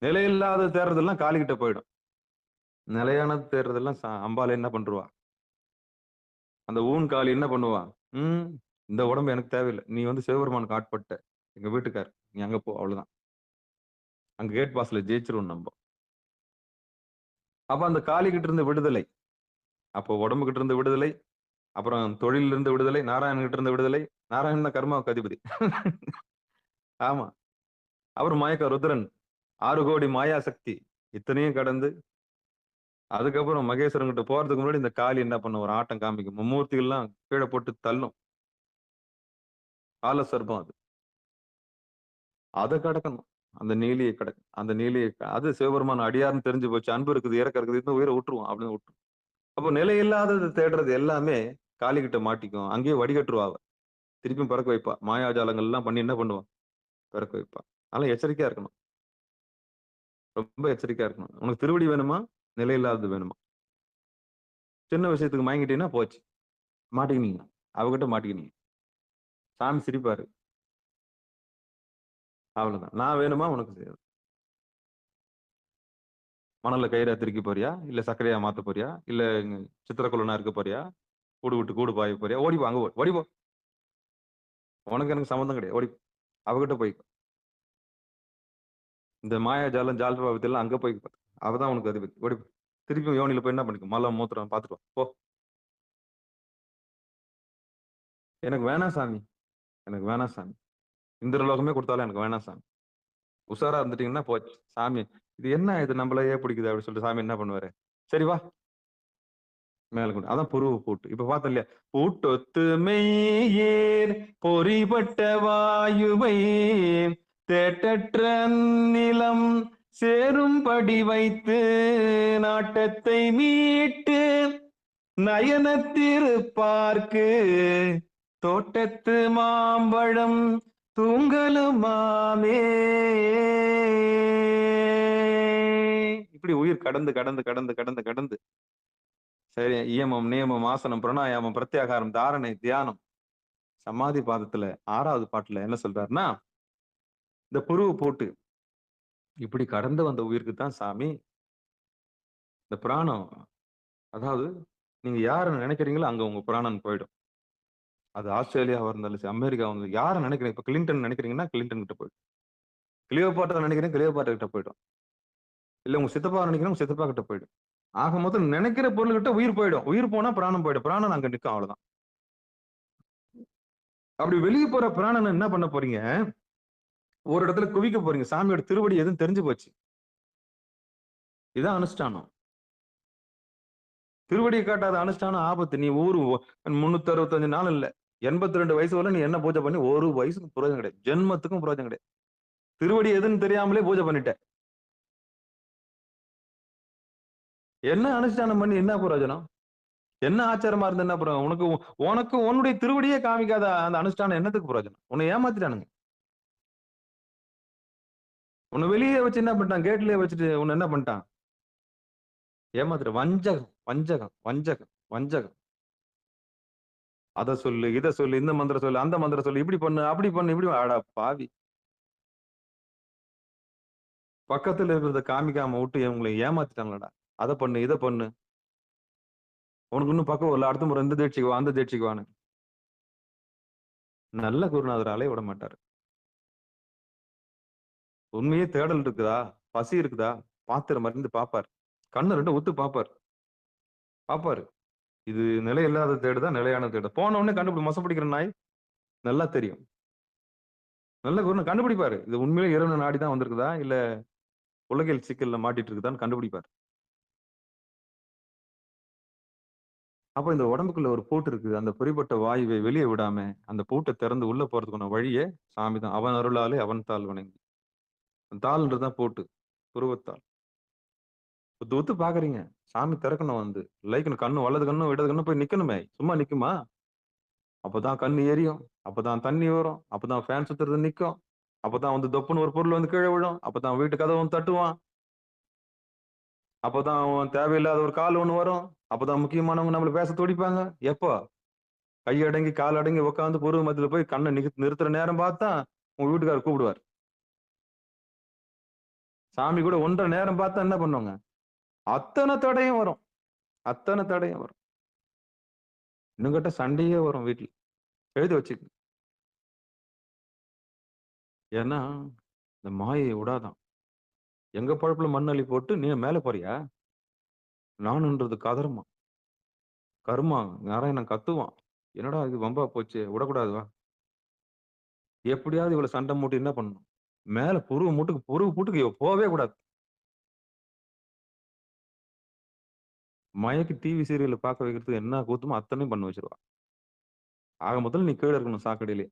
நிலையில்லாத தேடுறதெல்லாம் காளிகிட்ட போயிடும். நிலையானது தேடுறதெல்லாம் அம்பாள் என்ன பண்றுவா? அந்த ஊன் காளி என்ன பண்ணுவா? ம் இந்த உடம்பு எனக்கு தேவையில்லை. நீ வந்து சிவபெருமானுக்கு ஆட்பட்ட எங்க வீட்டுக்கார். நீ அங்க போ, அவ்வளவுதான். அங்க கேட் பாஸ்ல ஜெயிச்சிருவோம் நம்ம. அப்ப அந்த காளி கிட்ட இருந்து விடுதலை, அப்போ உடம்பு கிட்ட இருந்து விடுதலை, அப்புறம் தொழில இருந்து விடுதலை, நாராயணன் கிட்ட இருந்து விடுதலை. நாராயணன் தான் கர்மாவுக்கு அதிபதி. ஆமா. அப்புறம் மயக்க ருத்ரன் 6 கோடி மாயா சக்தி இத்தனையும் கடந்து அதுக்கப்புறம் மகேஸ்வரன் கிட்ட போறதுக்கு முன்னாடி இந்த காளி என்ன பண்ண ஒரு ஆட்டம் காமிக்கும். மும்மூர்த்திகள்லாம் கீழே போட்டு தள்ளும். கால சர்ப்பம் அது. அதை கடக்கணும். அந்த நீலியை கடக்கணும். அந்த நீலியை அது சிவபெருமான அடியார்னு தெரிஞ்சு போச்சு. அன்பு இருக்குது, இறக்க இருக்குது, இந்த உயிரை விட்டுருவோம் அப்படின்னு விட்டுரும். அப்போ நிலையில்லாதது தேடுறது எல்லாமே காளி கிட்ட மாட்டிக்கும். அங்கேயே வடிகட்டுருவா அவ. திருப்பியும் பிறக்க வைப்பா. மாயாஜாலங்கள் எல்லாம் பண்ணி என்ன பண்ணுவான்? பிறக்க வைப்பா. அதனால எச்சரிக்கையா இருக்கணும். ரொம்ப எச்சரிக்கையா இருக்கணும். உனக்கு திருவடி வேணுமா? நிலையில்லாதது வேணுமா? சின்ன விஷயத்துக்கு மயங்கிட்டீங்கன்னா போச்சு. மாட்டிக்கினீங்க. அவகிட்ட மாட்டிக்கினீங்க. சாமி சிரிப்பாரு. அவ்வளவுதான். நான் வேணுமா உனக்கு செய்யாது. மணல்ல கயிறா திருக்கி போறியா? இல்ல சர்க்கரையா மாத்த போறியா? இல்ல சித்திரக்குள்ளனா இருக்க போறியா? கூடு விட்டு கூடு பாய போறியா? ஓடிப்போ, அங்க ஓடிப்போ. உனக்கு எனக்கு சம்மந்தம் கிடையாது. ஓடி அவகிட்ட போய் இந்த மாயாஜாலம் ஜால்பாவத்தெல்லாம் அங்க போய் அவதான் உனக்கு அதிபதி. ஓடி திருப்பி யோனியில போய் என்ன பண்ணிக்க? மலம் மூத்திரம் பார்த்துட்டு போ. எனக்கு வேணாம் சாமி. எனக்கு வேணாம் சாமி. இந்திரலோகமே கொடுத்தாலும் எனக்கு வேணாம் சாமி. உஷாரா இருந்துட்டீங்கன்னா போச்சு. சாமி இது என்ன இது நம்மளையே பிடிக்குது அப்படின்னு சொல்லிட்டு சாமி என்ன பண்ணுவாரு? சரி வா மேல கொண்டு அதான் புருவ பூட்டு. இப்ப பார்த்தோம் இல்லையா? பூட்டொத்து மெய்யேர் பொறிபட்ட வாயுவை தேட்டற்ற நிலம் சேரும்படி வைத்து நாட்டத்தை மீட்டு நயனத்திருப்பார்க்கு தோட்டத்து மாம்பழம் தூங்கலுமாமே. இப்படி உயிர் கடந்து கடந்து கடந்து கடந்து கடந்து சரி இயமம், நியமம், ஆசனம், பிரணாயாமம், பிரத்யாகாரம், தாரணை, தியானம், சமாதி பாதத்துல 6வது பாட்டுல என்ன சொல்றாருன்னா, இந்த புருவ போட்டு இப்படி கடந்து வந்த உயிருக்கு தான் சாமி இந்த பிராணம். அதாவது நீங்க யார நினைக்கிறீங்களோ அங்க உங்க பிராணன் போயிடும். அது ஆஸ்திரேலியாவா இருந்தாலும் சரி, அமெரிக்கா வந்து யார நினைக்கிறீங்க? இப்ப கிளின்டன் நினைக்கிறீங்கன்னா கிளின்டன் கிட்ட போயிடும். கிளியோபாட்ரா நினைக்கிறீங்க கிளியோபாட்ரா கிட்ட போயிடும். இல்ல உங்க சித்தப்பா நினைக்கிறீங்க உங்க சித்தப்பா கிட்ட போயிடும். ஆக மொத்தம் நினைக்கிற பொருள்கிட்ட உயிர் போயிடும். உயிர் போனா பிராணம் போயிடும். பிராணன் அங்க நிற்கும். அவ்வளவுதான். அப்படி வெளியே போற பிராணனை என்ன பண்ண போறீங்க? ஒரு இடத்துல குவிக்க போறீங்க. சாமியோட திருவடி எதுவும் தெரிஞ்சு போச்சு. இதான் அனுஷ்டானம். திருவடியை காட்டாத அனுஷ்டானம் ஆபத்து. நீ 365 நாள் இல்ல 82 வயசு வரை நீ என்ன பூஜை பண்ணி ஒரு வயசுக்கு பிரயோஜனம் கிடையாது. ஜென்மத்துக்கும் பிரயோஜனம் கிடையாது. திருவடி எதுன்னு தெரியாமலே பூஜை பண்ணிட்ட. என்ன அனுஷ்டானம் பண்ணி என்ன பிரயோஜனம்? என்ன ஆச்சாரமா இருந்து என்ன பிரயோஜனம்? உனக்கு உன்னுடைய திருவடியே காமிக்காத அந்த அனுஷ்டானம் என்னத்துக்கு பிரயோஜனம்? உன்னை ஏமாத்திட்டானுங்க. உன்னை வெளியே வச்சு என்ன பண்ணிட்டான்? கேட்லயே வச்சுட்டு உன்னை என்ன பண்ணிட்டான்? ஏமாத்துற. வஞ்சகம் வஞ்சகம் வஞ்சகம் வஞ்சகம். அதை சொல்லு, இதை சொல்லு, இந்த மந்திரம் சொல்லு, அந்த மந்திரம் சொல்லு, இப்படி பண்ணு, அப்படி பண்ணு, இப்படி ஆடா பாவி. பக்கத்துல இருக்கிறத காமிக்காம விட்டு இவங்களை ஏமாத்திட்டாங்களடா. அதை பண்ணு, இதை பண்ணு. உனக்கு இன்னும் பக்கம் வரல. அடுத்த முறை இந்த தேட்சிக்கு வா, அந்த தேட்சிக்கு வான்னு நல்ல குருநாதர் அலைய விட மாட்டாரு. உண்மையே தேடல் இருக்குதா, பசி இருக்குதா, பாத்திர மருந்து பாப்பாரு. கண்ணு 2 உத்து பாப்பாரு. இது நிலை இல்லாத தேடுதான் நிலையான தேடு. போன உடனே கண்டுபிடி. மோசம் பிடிக்கிற நாய் நல்லா தெரியும். நல்ல குரு கண்டுபிடிப்பாரு. இது உண்மையிலே இறைவன் நாடிதான் வந்திருக்குதா இல்ல உலகியல் சிக்கல்ல மாட்டிட்டு இருக்குதான்னு கண்டுபிடிப்பாரு. அப்ப இந்த உடம்புக்குள்ள ஒரு பூட்டு இருக்குது. அந்த பொறிப்பட்ட வாயுவை வெளியே விடாம அந்த பூட்டை திறந்து உள்ள போறதுக்கான வழியே சாமிதான். அவன் அருளாலே அவன் தாள் வணங்கி. தாள்ன்றதுதான் பூட்டு. புருவத்தாள். ஒத்து பாக்குறீங்க. சாமி திறக்கணும் வந்து லைக்கணும். கண்ணு வலது கண்ணும் இடது கண்ணும் போய் நிக்கணுமே. சும்மா நிக்குமா? அப்பதான் கண்ணு எரியும். அப்பதான் தண்ணி வரும். அப்பதான் ஃபேன் சுத்துறது நிக்கும். அப்பதான் வந்து தொப்புன்னு ஒரு பொருள் வந்து கீழே விழும். அப்பதான் வீட்டு கதவும் தட்டுவான். அப்பதான் தேவையில்லாத ஒரு கால் ஒண்ணு வரும். அப்பதான் முக்கியமானவங்க நம்மள பேச துடிப்பாங்க. எப்போ? கையடங்கி கால் அடங்கி உட்காந்து புருவ மத்தியில போய் கண்ணை நிறுத்துற நேரம் பார்த்தா உங்க வீட்டுக்காரர் கூப்பிடுவார். சாமி கூட 1.5 நேரம் பார்த்தா என்ன பண்ணுவாங்க? அத்தனை தடையும் வரும். அத்தனை தடையும் வரும். இன்னும் கேட்ட சண்டையே வரும் வீட்டுல. எழுதி வச்சுக்க. ஏன்னா இந்த மாயை விடாதான். எங்க பழப்புல மண்ணள்ளி போட்டு நீ மேல போறியா? நானுன்றது கதறுமா, கருமா, நாராயணன் கத்துவான். என்னடா இது வம்பா போச்சு, விடக்கூடாதுவா? எப்படியாவது இவ்வளவு சண்டை மூட்டி என்ன பண்ணணும்? மேல புருவ மூட்டுக்கு இவ போவே கூடாது. மயக்கு டிவி சீரியல் பார்க்க வைக்கிறதுக்கு என்ன கூத்துமோ அத்தனையும் பண்ண வச்சிருவா. ஆக முதல்ல நீ கீழே இருக்கணும் சாக்கடையிலே.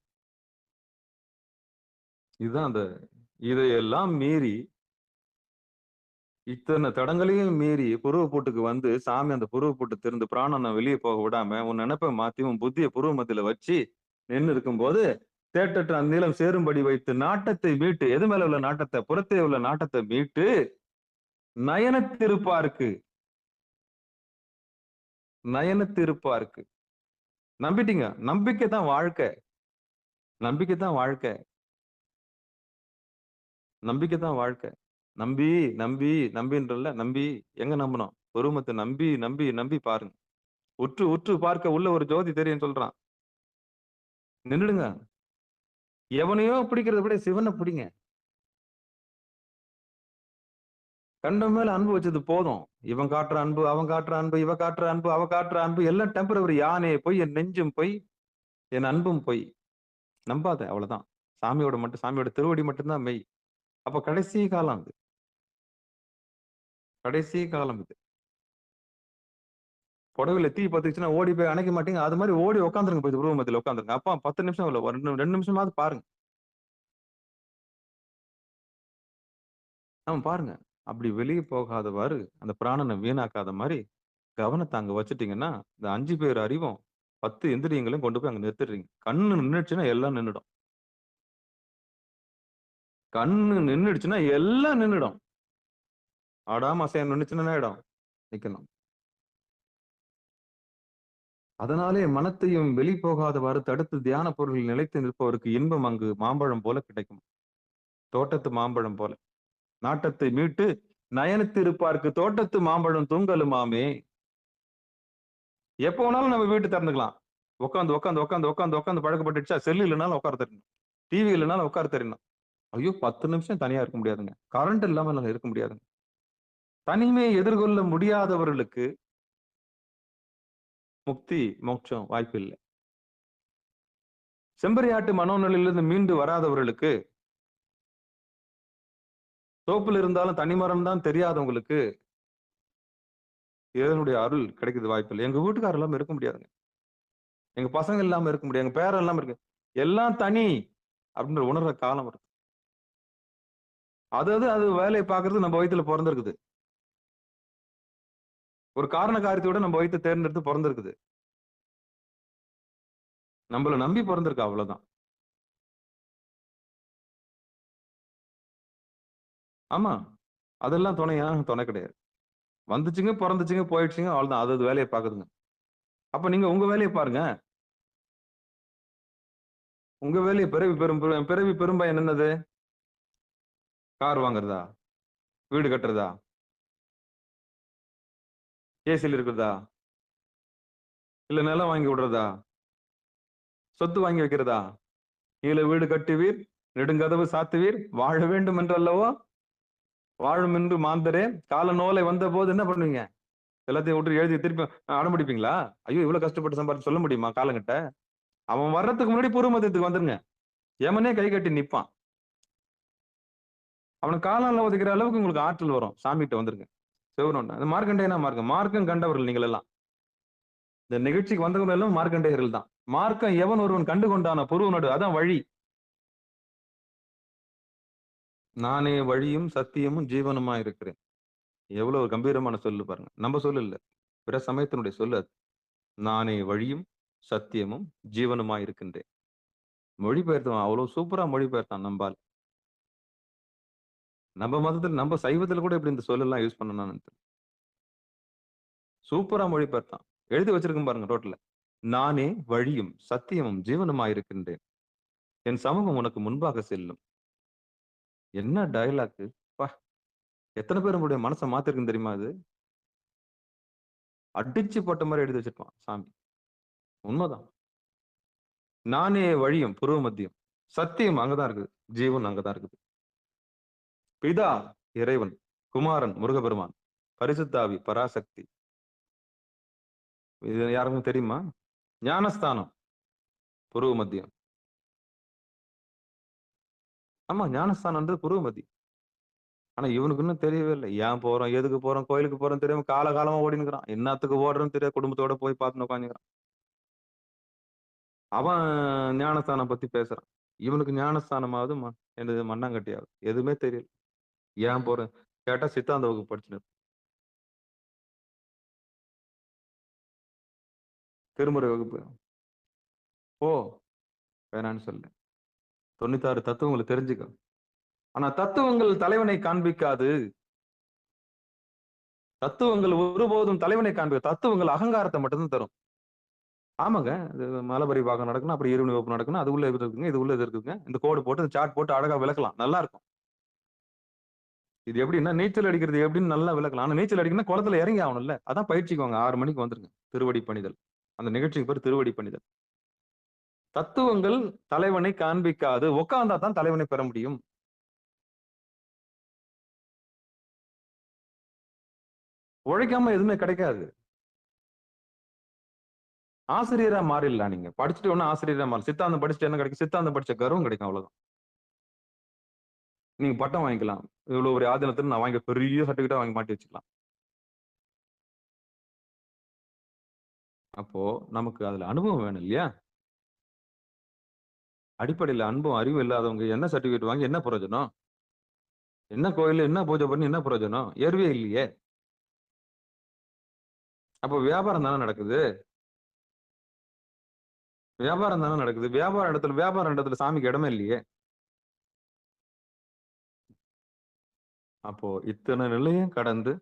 இதுதான் அந்த இதையெல்லாம் மீறி இத்தனை தடங்களையும் மீறி புருவ பூட்டுக்கு வந்து சாமி அந்த புருவ பூட்டு திறந்து பிராணனை வெளியே போக விடாம உன் நினைப்பை மாத்தி உன் புத்திய புருவ மத்தியில வச்சு நின்று இருக்கும்போது தேட்டற்ற அந்நீளம் சேரும்படி வைத்து நாட்டத்தை மீட்டு, எது மேல உள்ள நாட்டத்தை, புறத்தே உள்ள நாட்டத்தை மீட்டு நயனத்திருப்பாருக்கு நயனத்திருப்பாருக்கு. நம்பிட்டீங்க? நம்பிக்கை தான் வாழ்க்கை. நம்பிக்கை தான் வாழ்க்கை. நம்பிக்கை தான் வாழ்க்கை. நம்பி நம்பி நம்பின்றல்ல, நம்பி எங்க நம்பணும்? பொறுமத்தை நம்பி நம்பி நம்பி பாருங்க. உற்று உற்று பார்க்க உள்ள ஒரு ஜோதி தெரியும் சொல்றான். நின்னுடுங்க. எவனையோ பிடிக்கிறத விட சிவனை பிடிங்க. கண்ட மேல அன்பு வச்சது போதும். இவன் காட்டுற அன்பு, அவன் காட்டுற அன்பு, இவ காட்டுற அன்பு, அவ காட்டுற அன்பு எல்லாம் டெம்பரவரி. யானே போய், என் நெஞ்சும் போய், என் அன்பும் போய். நம்பாத, அவ்வளவுதான். சாமியோட திருவடி மட்டும்தான் மெய். அப்ப கடைசி காலம் இது. கடைசி காலம் இது. புடவையில தீ பத்துச்சுன்னா ஓடி போய் அணைக்க மாட்டீங்க. அது மாதிரி ஓடி உட்காந்துருங்க, போய் உருவ மத்தியில உட்காந்துருங்க. அப்பா 10 நிமிஷம் இல்ல, ஒரு 2 நிமிஷமாவது பாருங்க. ஆமா பாருங்க. அப்படி வெளியே போகாதவாறு அந்த பிராணனை வீணாக்காத மாதிரி கவனத்தை அங்க வச்சுட்டீங்கன்னா இந்த 5 பேர் அறிவும் 10 இந்திரியங்களையும் கொண்டு போய் அங்க நிறுத்திடுறீங்க. கண்ணு நின்றுச்சுன்னா எல்லாம் நின்றுடும். கண்ணு நின்றுடுச்சுன்னா எல்லாம் நின்றுடும். ஆடாம அசையா நின்றுச்சுன்னா இடம் நிக்கணும். அதனாலே மனத்தையும் வெளி போகாதவாறு தடுத்து தியான பொருளில் நிலைத்து நிற்பவருக்கு இன்பம் அங்கு மாம்பழம் போல கிடைக்கும். தோட்டத்து மாம்பழம் போல. நாட்டத்தை மீட்டு நயனத்து இருப்பாருக்கு தோட்டத்து மாம்பழம் தூங்கலுமாமே. எப்ப வேணாலும் நம்ம வீட்டு திறந்துக்கலாம். உட்காந்து உட்காந்து உட்காந்து உட்காந்து உட்காந்து பழக்கப்பட்டுச்சா, செல்லு இல்லைனாலும் உட்கார தெரியணும், டிவி இல்லைனாலும் உட்கார தெரியணும். ஐயோ 10 நிமிஷம் தனியா இருக்க முடியாதுங்க. கரண்ட் இல்லாம இருக்க முடியாதுங்க. தனிமையை எதிர்கொள்ள முடியாதவர்களுக்கு முக்தி மோட்சம் வாய்ப்பு இல்லை. செம்பரியாட்டு மனோநிலையிலிருந்து மீண்டு வராதவர்களுக்கு, தோப்புல இருந்தாலும் தனிமரம் தான் தெரியாதவங்களுக்கு இதனுடைய அருள் கிடைக்கிறது வாய்ப்பு இல்லை. எங்க வீட்டுக்காரர் இல்லாம இருக்க முடியாதுங்க. எங்க பசங்க இல்லாம இருக்க முடியாது. எங்க பேரன் இல்லாம இருக்கு. எல்லாம் தனி அப்படின்ற உணர்ற காலம் வருது. அது வேலையை பார்க்கறது நம்ம வயித்துல பிறந்திருக்குது. ஒரு காரண காரியத்தோட நம்ம வயிற்று தேர்ந்தெடுத்து பிறந்திருக்குது. நம்மள நம்பி பிறந்திருக்கு, அவ்வளவுதான். ஆமா, அதெல்லாம் துணை கிடையாது. வந்துச்சுங்க, பிறந்துச்சுங்க, போயிடுச்சுங்க, அவ்வளவுதான். அது வேலையை பாக்குதுங்க. அப்ப நீங்க உங்க வேலையை பாருங்க. உங்க வேலையை பிறவி பெரும்பயன் என்னது? கார் வாங்குறதா, வீடு கட்டுறதா, ஏசியில் இருக்கிறதா, இல்ல நிலம் வாங்கி விடுறதா, சொத்து வாங்கி வைக்கிறதா? கீழே வீடு கட்டுவீர், நெடுங்கதவு சாத்துவீர், வாழ வேண்டும் என்றல்லவோ வாழும் என்று மாந்தரே. கால நோலை வந்த போது என்ன பண்ணுவீங்க? எல்லாத்தையும் விட்டு எழுதி திருப்பி அடம்பிடிப்பீங்களா? ஐயோ இவ்வளவு கஷ்டப்பட்டு சம்பாதிச்சு சொல்ல முடியுமா காலங்கிட்ட? அவன் வர்றதுக்கு முன்னாடி பூர்வமதத்துக்கு வந்துருங்க. எமனே கை கட்டி நிப்பான். அவனுக்கு காலால ஒதுக்கிற அளவுக்கு உங்களுக்கு ஆற்றல் வரும். சாமிகிட்ட வந்துருங்க. சிவனொன்னா அது மார்க்கண்டேயனா மார்க்கம் கண்டவர்கள் நீங்கள் எல்லாம். இந்த நிகழ்ச்சிக்கு வந்தவங்க எல்லாம் மார்க்கண்டேயர்கள் தான். மார்க்கம் எவன் ஒருவன் கண்டு கொண்டான புருவனோடு, அதான் வழி. நானே வழியும் சத்தியமும் ஜீவனுமா இருக்கிறேன். எவ்வளவு கம்பீரமான சொல்லு பாருங்க. நம்ம சொல்லு இல்ல, பிற சமயத்தினுடைய சொல்லு அது. நானே வழியும் சத்தியமும் ஜீவனுமா இருக்கின்றேன். மொழிபெயர்த்தவன் அவ்வளவு சூப்பரா மொழிபெயர்த்தான். நம்பால் நம்ம மதத்துல, நம்ம சைவத்துல கூட இப்படி இந்த சொல்லெல்லாம் யூஸ் பண்ணணும்னு சூப்பரா மொழிபெயர்த்தான். எழுதி வச்சிருக்கும் பாருங்க ரோட்ல. நானே வழியும் சத்தியமும் ஜீவனுமாயிருக்கின்றேன். என் சமூகம் உனக்கு முன்பாக செல்லும். என்ன டயலாக்! பா! எத்தனை பேர் உங்களுடைய மனசை மாத்திருக்குன்னு தெரியுமா அது? அடிச்சு போட்ட மாதிரி எழுதி வச்சிருப்பான் சாமி. உண்மைதான். நானே வழியும் புருவ மத்தியம். சத்தியம் அங்கதான் இருக்குது. ஜீவன் அங்கதான் இருக்குது. பிதா இறைவன், குமாரன் முருகபெருமான், பரிசுத்தாவி பராசக்தி. இது யாருக்கும் தெரியுமா? ஞானஸ்தானம் புருவ மத்தியம். ஆமா, ஞானஸ்தானம்ன்றது புருவ மத்தியம். ஆனா இவனுக்கு இன்னும் தெரியவே இல்லை. ஏன் போறோம், எதுக்கு போறோம், கோயிலுக்கு போறோம் தெரியாம காலகாலமா ஓடினுக்கிறான். என்னத்துக்கு ஓடுறன்னு தெரியாது, குடும்பத்தோட போய் பார்த்துன்னு உட்காந்துக்கிறான். அவன் ஞானஸ்தானம் பத்தி பேசுறான். இவனுக்கு ஞானஸ்தானமாவது என்னது மண்ணாங்கட்டியாவது எதுவுமே தெரியல. ஏன் போறேன் கேட்டா சித்தாந்த வகுப்பு படிச்சுட்டு திருமுறை வகுப்பு போ வேணான்னு சொல்லு. 96 தத்துவங்களை தெரிஞ்சுக்க. ஆனா தத்துவங்கள் தலைவனை காண்பிக்காது. தத்துவங்கள் ஒருபோதும் தலைவனை காண்பிக்க. தத்துவங்கள் அகங்காரத்தை மட்டும்தான் தரும். ஆமாங்க, இது மலபரி பாகம் நடக்கணும், அப்படி இருமணி வகுப்பு நடக்கணும், அது உள்ள இது இருக்குங்க, இது உள்ள இது இருக்குங்க, இந்த கோடு போட்டு இந்த சார்ட் போட்டு அழகா விளக்கலாம், நல்லா இருக்கும். இது எப்படின்னா நீச்சல் அடிக்கிறது எப்படின்னு நல்லா விளக்கலாம். ஆனா நீச்சல் அடிக்கணும்னா குளத்துல இறங்கி ஆகணும்ல. அதான் பயிற்சிக்கு வாங்க 6 மணிக்கு வந்துருங்க. திருவடி பணிதல், அந்த நிகழ்ச்சிக்கு பேர் திருவடி பணிதல். தத்துவங்கள் தலைவனை காண்பிக்காது. உட்கார்ந்தா தான் தலைவனை பெற முடியும். உழைக்காம எதுவுமே கிடைக்காது. ஆசிரியரா மாறிடலாம். நீங்க படிச்சுட்டு ஒண்ணு ஆசிரியரா மாறலாம். சித்தாந்தம் படிச்சுட்டு என்ன கிடைக்கும்? சித்தாந்தம் படிச்ச கர்வம் கிடைக்கும், அவ்வளவுதான். நீங்க பட்டம் வாங்கிக்கலாம். இவ்வளவு ஒரு ஆதீனத்துல நான் வாங்கி பெரிய சர்டிபிகேட்டா வாங்கி மாட்டி வச்சுக்கலாம். அப்போ நமக்கு அதுல அனுபவம் வேணும் இல்லையா? அடிப்படையில அன்பும் அறிவும் இல்லாதவங்க என்ன சர்டிபிகேட் வாங்கி என்ன பிரயோஜனம்? என்ன கோயில், என்ன பூஜை பண்ணி என்ன பிரயோஜனம்? ஏர்வே இல்லையே. அப்போ வியாபாரம் தானே நடக்குது. வியாபாரம் தானே நடக்குது. வியாபார இடத்துல சாமிக்கு இடமே இல்லையே. அப்போ இத்தனை நிலையும் கடந்து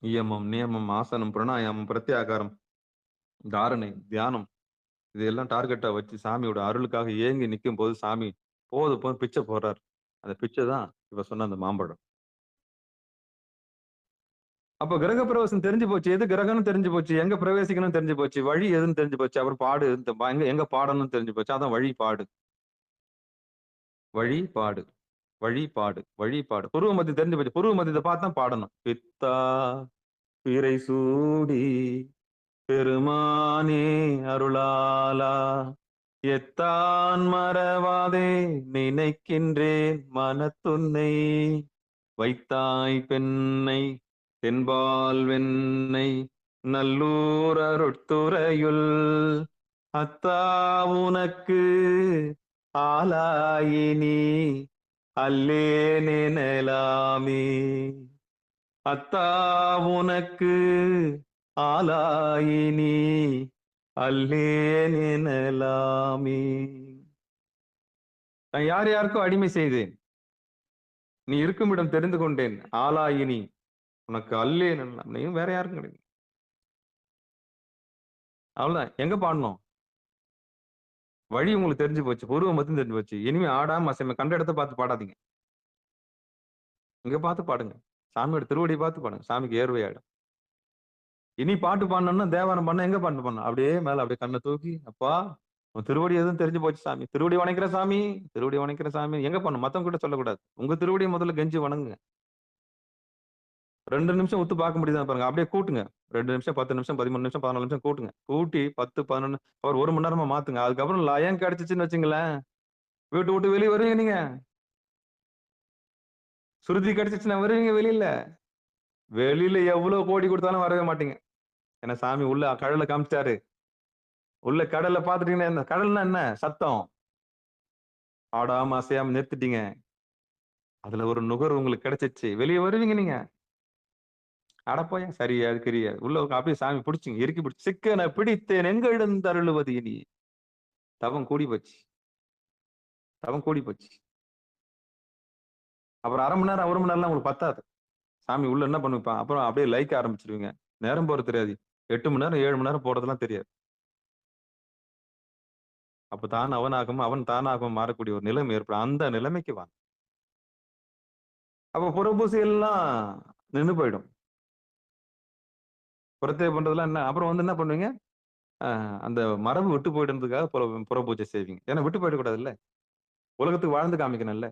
நியமம், நியமம், ஆசனம், பிராணாயாமம், பிரத்யாகாரம், தாரணை, தியானம் இதெல்லாம் டார்கெட்டா வச்சு சாமியோட அருளுக்காக ஏங்கி நிற்கும் போது சாமி போது பிச்சை போடுறாரு. அந்த பிச்சை தான் இப்ப சொன்ன அந்த மாம்பழம். அப்ப கிரக பிரவேசம் தெரிஞ்சு போச்சு. எது கிரகம்னு தெரிஞ்சு போச்சு, எங்க பிரவேசிக்கணும்னு தெரிஞ்சு போச்சு, வழி எதுன்னு தெரிஞ்சு போச்சு, அவர் பாடு எங்க பாடணும்னு தெரிஞ்சு போச்சு. அதான் வழிபாடு. வழிபாடு, வழிபாடு, வழிபாடு. புருவ மத்தி தெரிஞ்சு போச்சு. புருவ மத்தியத்தை பார்த்தா பாடணும். பித்தா பிறை சூடி பெருமானே அருளாலா எத்தான் மறவாதே நினைக்கின்றேன் மனத்துன்னை வைத்தாய் பெண்ணை தென்பால் வெண்ணை நல்லூர் அருட்துறையுள் அத்தா உனக்கு ஆலாயினி அல்லே நினைலாமே. அத்தா உனக்கு ஆலாயினி அல்லே நினைலாமே. நான் யார் யாருக்கும் அடிமை செய்தேன், நீ இருக்கும் இடம் தெரிந்து கொண்டேன். ஆலாயினி உனக்கு அல்லே நினைலாம். நீயும் வேற யாருக்கும் கிடையாது. அவ்வளவுதான். எங்க பாடணும்? வழி உங்களுக்கு தெரிஞ்சு போச்சு, பூர்வம் மட்டும் தெரிஞ்சு போச்சு. இனிமே ஆடாம அசைமை கண்ட இடத்த பார்த்து பாடாதீங்க. இங்க பார்த்து பாடுங்க. சாமியோட திருவடியை பார்த்து பாடுங்க. சாமிக்கு ஏர்வையாயிடும். இனி பாட்டு பாடணும்னா தேவாரம் பண்ண எங்க பாட்டு பண்ணணும்? அப்படியே மேல அப்படியே கண்ணை தூக்கி, அப்பா உன் திருவடி எதுவும் தெரிஞ்சு போச்சு சாமி, திருவடி வணங்கிற சாமி, திருவடி வணங்கிற சாமி. எங்க பண்ணணும்? மத்தவங்க கிட்ட சொல்லக்கூடாது. உங்க திருவடியை முதல்ல கெஞ்சி வணங்குங்க. 2 நிமிஷம் ஒத்து பார்க்க முடியுதா பாருங்க. அப்படியே கூட்டுங்க. 2 நிமிஷம், 10 நிமிஷம், 13 நிமிஷம், 14 நிமிஷம் கூட்டுங்க. கூட்டி 10, 11 அவர் 1 மணி நேரமா மாத்துங்க. அதுக்கப்புறம் லயம் கிடைச்சிச்சுன்னு வச்சுங்களேன், வீட்டு விட்டு வெளியே வருவீங்க. நீங்க சுருதி கிடைச்சிச்சுன்னா வருவீங்க வெளியில. வெளியில எவ்வளவு கோடி கொடுத்தாலும் வரவே மாட்டீங்க. ஏன்னா சாமி உள்ள கடலை காமிச்சாரு. உள்ள கடலை பாத்துட்டீங்கன்னா என்ன கடல்னா என்ன சத்தம்? ஆடாம அசையாம நிறுத்திட்டீங்க. அதுல ஒரு நுகர்வு உங்களுக்கு கிடைச்சிச்சு, வெளியே வருவீங்க நீங்க. அடப்போய சரியா கிரியா உள்ள அப்படியே சாமி பிடிச்சிங்க, இறுக்கி பிடிச்சி சிக்கனை பிடித்தேன் எங்க எழுந்தருளுவது இனி. தவம் கூடி போச்சு, தவம் கூடி போச்சு. அப்புறம் 1/2 மணி நேரம் 1 மணி நேரம்லாம் உங்களுக்கு பத்தாது. சாமி உள்ள என்ன பண்ணுவான்? அப்புறம் அப்படியே லைக் ஆரம்பிச்சிருவீங்க. நேரம் போறது தெரியாது. 8 மணி நேரம் 7 மணி நேரம் போறதெல்லாம் தெரியாது. அப்ப தான் அவனாகவும் அவன் தானாகவும் மாறக்கூடிய ஒரு நிலைமை ஏற்படும். அந்த நிலைமைக்கு வாங்க. அப்ப புறப்பூசி எல்லாம் நின்னு போயிடும். புறத்தே பண்றதெல்லாம் என்ன அப்புறம் வந்து என்ன பண்ணுவீங்க? அந்த மரபு விட்டு போயிடுறதுக்காக புறப்பூஜை செய்வீங்க. ஏன்னா விட்டு போயிடக்கூடாதுல்ல. உலகத்துக்கு வாழ்ந்து காமிக்கணும்ல.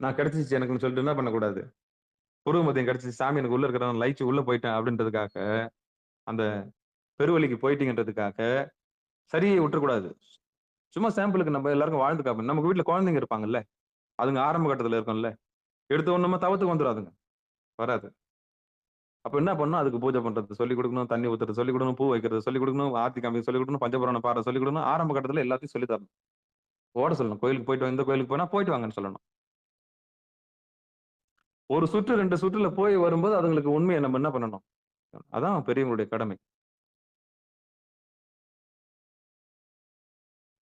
நான் கிடைச்சிச்சு எனக்குன்னு சொல்லிட்டு என்ன பண்ணக்கூடாது? புருவ மத்தியம் கிடைச்சிச்சு சாமி எனக்கு உள்ள இருக்கிறவன் லயிச்சு உள்ள போயிட்டேன் அப்படின்றதுக்காக, அந்த பெருவழிக்கு போயிட்டீங்கன்றதுக்காக சரியை விட்டுறக்கூடாது. சும்மா சாம்பிளுக்கு நம்ம எல்லாருக்கும் வாழ்ந்து காப்போம். நமக்கு வீட்ல குழந்தைங்க இருப்பாங்கல்ல. அதுங்க ஆரம்ப கட்டத்துல இருக்கும்ல. எடுத்த உடனே தவத்துக்கு வந்துடாதுங்க. வராது. அப்ப என்ன பண்ணணும்? அதுக்கு பூஜை பண்றது சொல்லிக் கொடுக்கணும், தண்ணி ஊத்துறது சொல்லிக் கொடுக்கணும், பூ வைக்கிறது சொல்லிக் கொடுக்கணும், ஆர்த்தி காமிக்க சொல்லிக் கொடுக்கணும், பஞ்சபுராணம் பாடுற சொல்லிக் கொடுக்கணும். ஆரம்ப கட்டத்துல எல்லாத்தையும் சொல்லி தரணும். ஓட சொல்லணும். கோயிலுக்கு போயிட்டு இந்த கோயிலுக்கு போனா போயிட்டு வாங்கன்னு சொல்லணும். ஒரு சுற்று 2 சுற்றுல போய் வரும்போது அதுங்களுக்கு உண்மையை நம்ம என்ன பண்ணணும்? அதான் பெரியவங்களுடைய கடமை.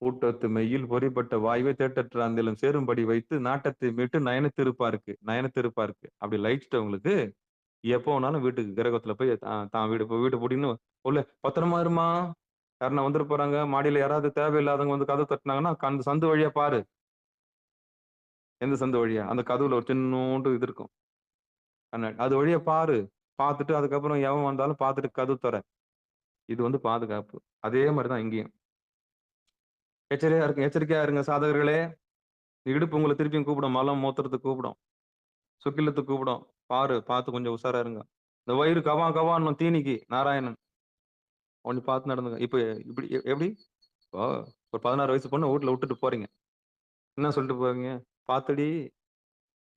ஊட்டத்து மெய்யில் பொறிப்பட்ட வாய்வை தேட்டற்ற அந்திலும் சேரும்படி வைத்து நாட்டத்தை மீட்டு நயனத்திருப்பாருக்கு அப்படி லயிச்சிட்டவங்களுக்கு எப்போ வேணாலும் வீட்டுக்கு கிரகத்துல போய் தான் வீடு பூட்டின்னு உள்ள பத்திரமா இருமா, யாருன்னா வந்துட்டு போறாங்க, மாடியில யாராவது தேவையில்லாதவங்க வந்து கதவு தட்டினாங்கன்னா அந்த சந்து வழியா பாரு. எந்த சந்து வழியா? அந்த கதவுல ஒரு சின்னோண்டு இது இருக்கும். அது வழியா பாரு. பார்த்துட்டு அதுக்கப்புறம் எவன் வந்தாலும் பார்த்துட்டு கதவு தர. இது வந்து பாதுகாப்பு. அதே மாதிரிதான் இங்கேயும். எச்சரிக்கையா இருங்க சாதகர்களே. இடுப்பு உங்களை திருப்பியும் கூப்பிடும். மலம் மூத்திரத்துக்கு கூப்பிடும். சுக்கிலத்துக்கு கூப்பிடும். பார்த்து கொஞ்சம் உஷாரா இருங்க. இந்த வயிறு கவான்னு தீனிக்கு நாராயணன். ஒண்ணு பார்த்து நடந்துங்க. இப்ப இப்படி எப்படி? இப்போ ஒரு 16 வயசு பொண்ணு வீட்டுல விட்டுட்டு போறீங்க. என்ன சொல்லிட்டு போவீங்க? பாத்துடி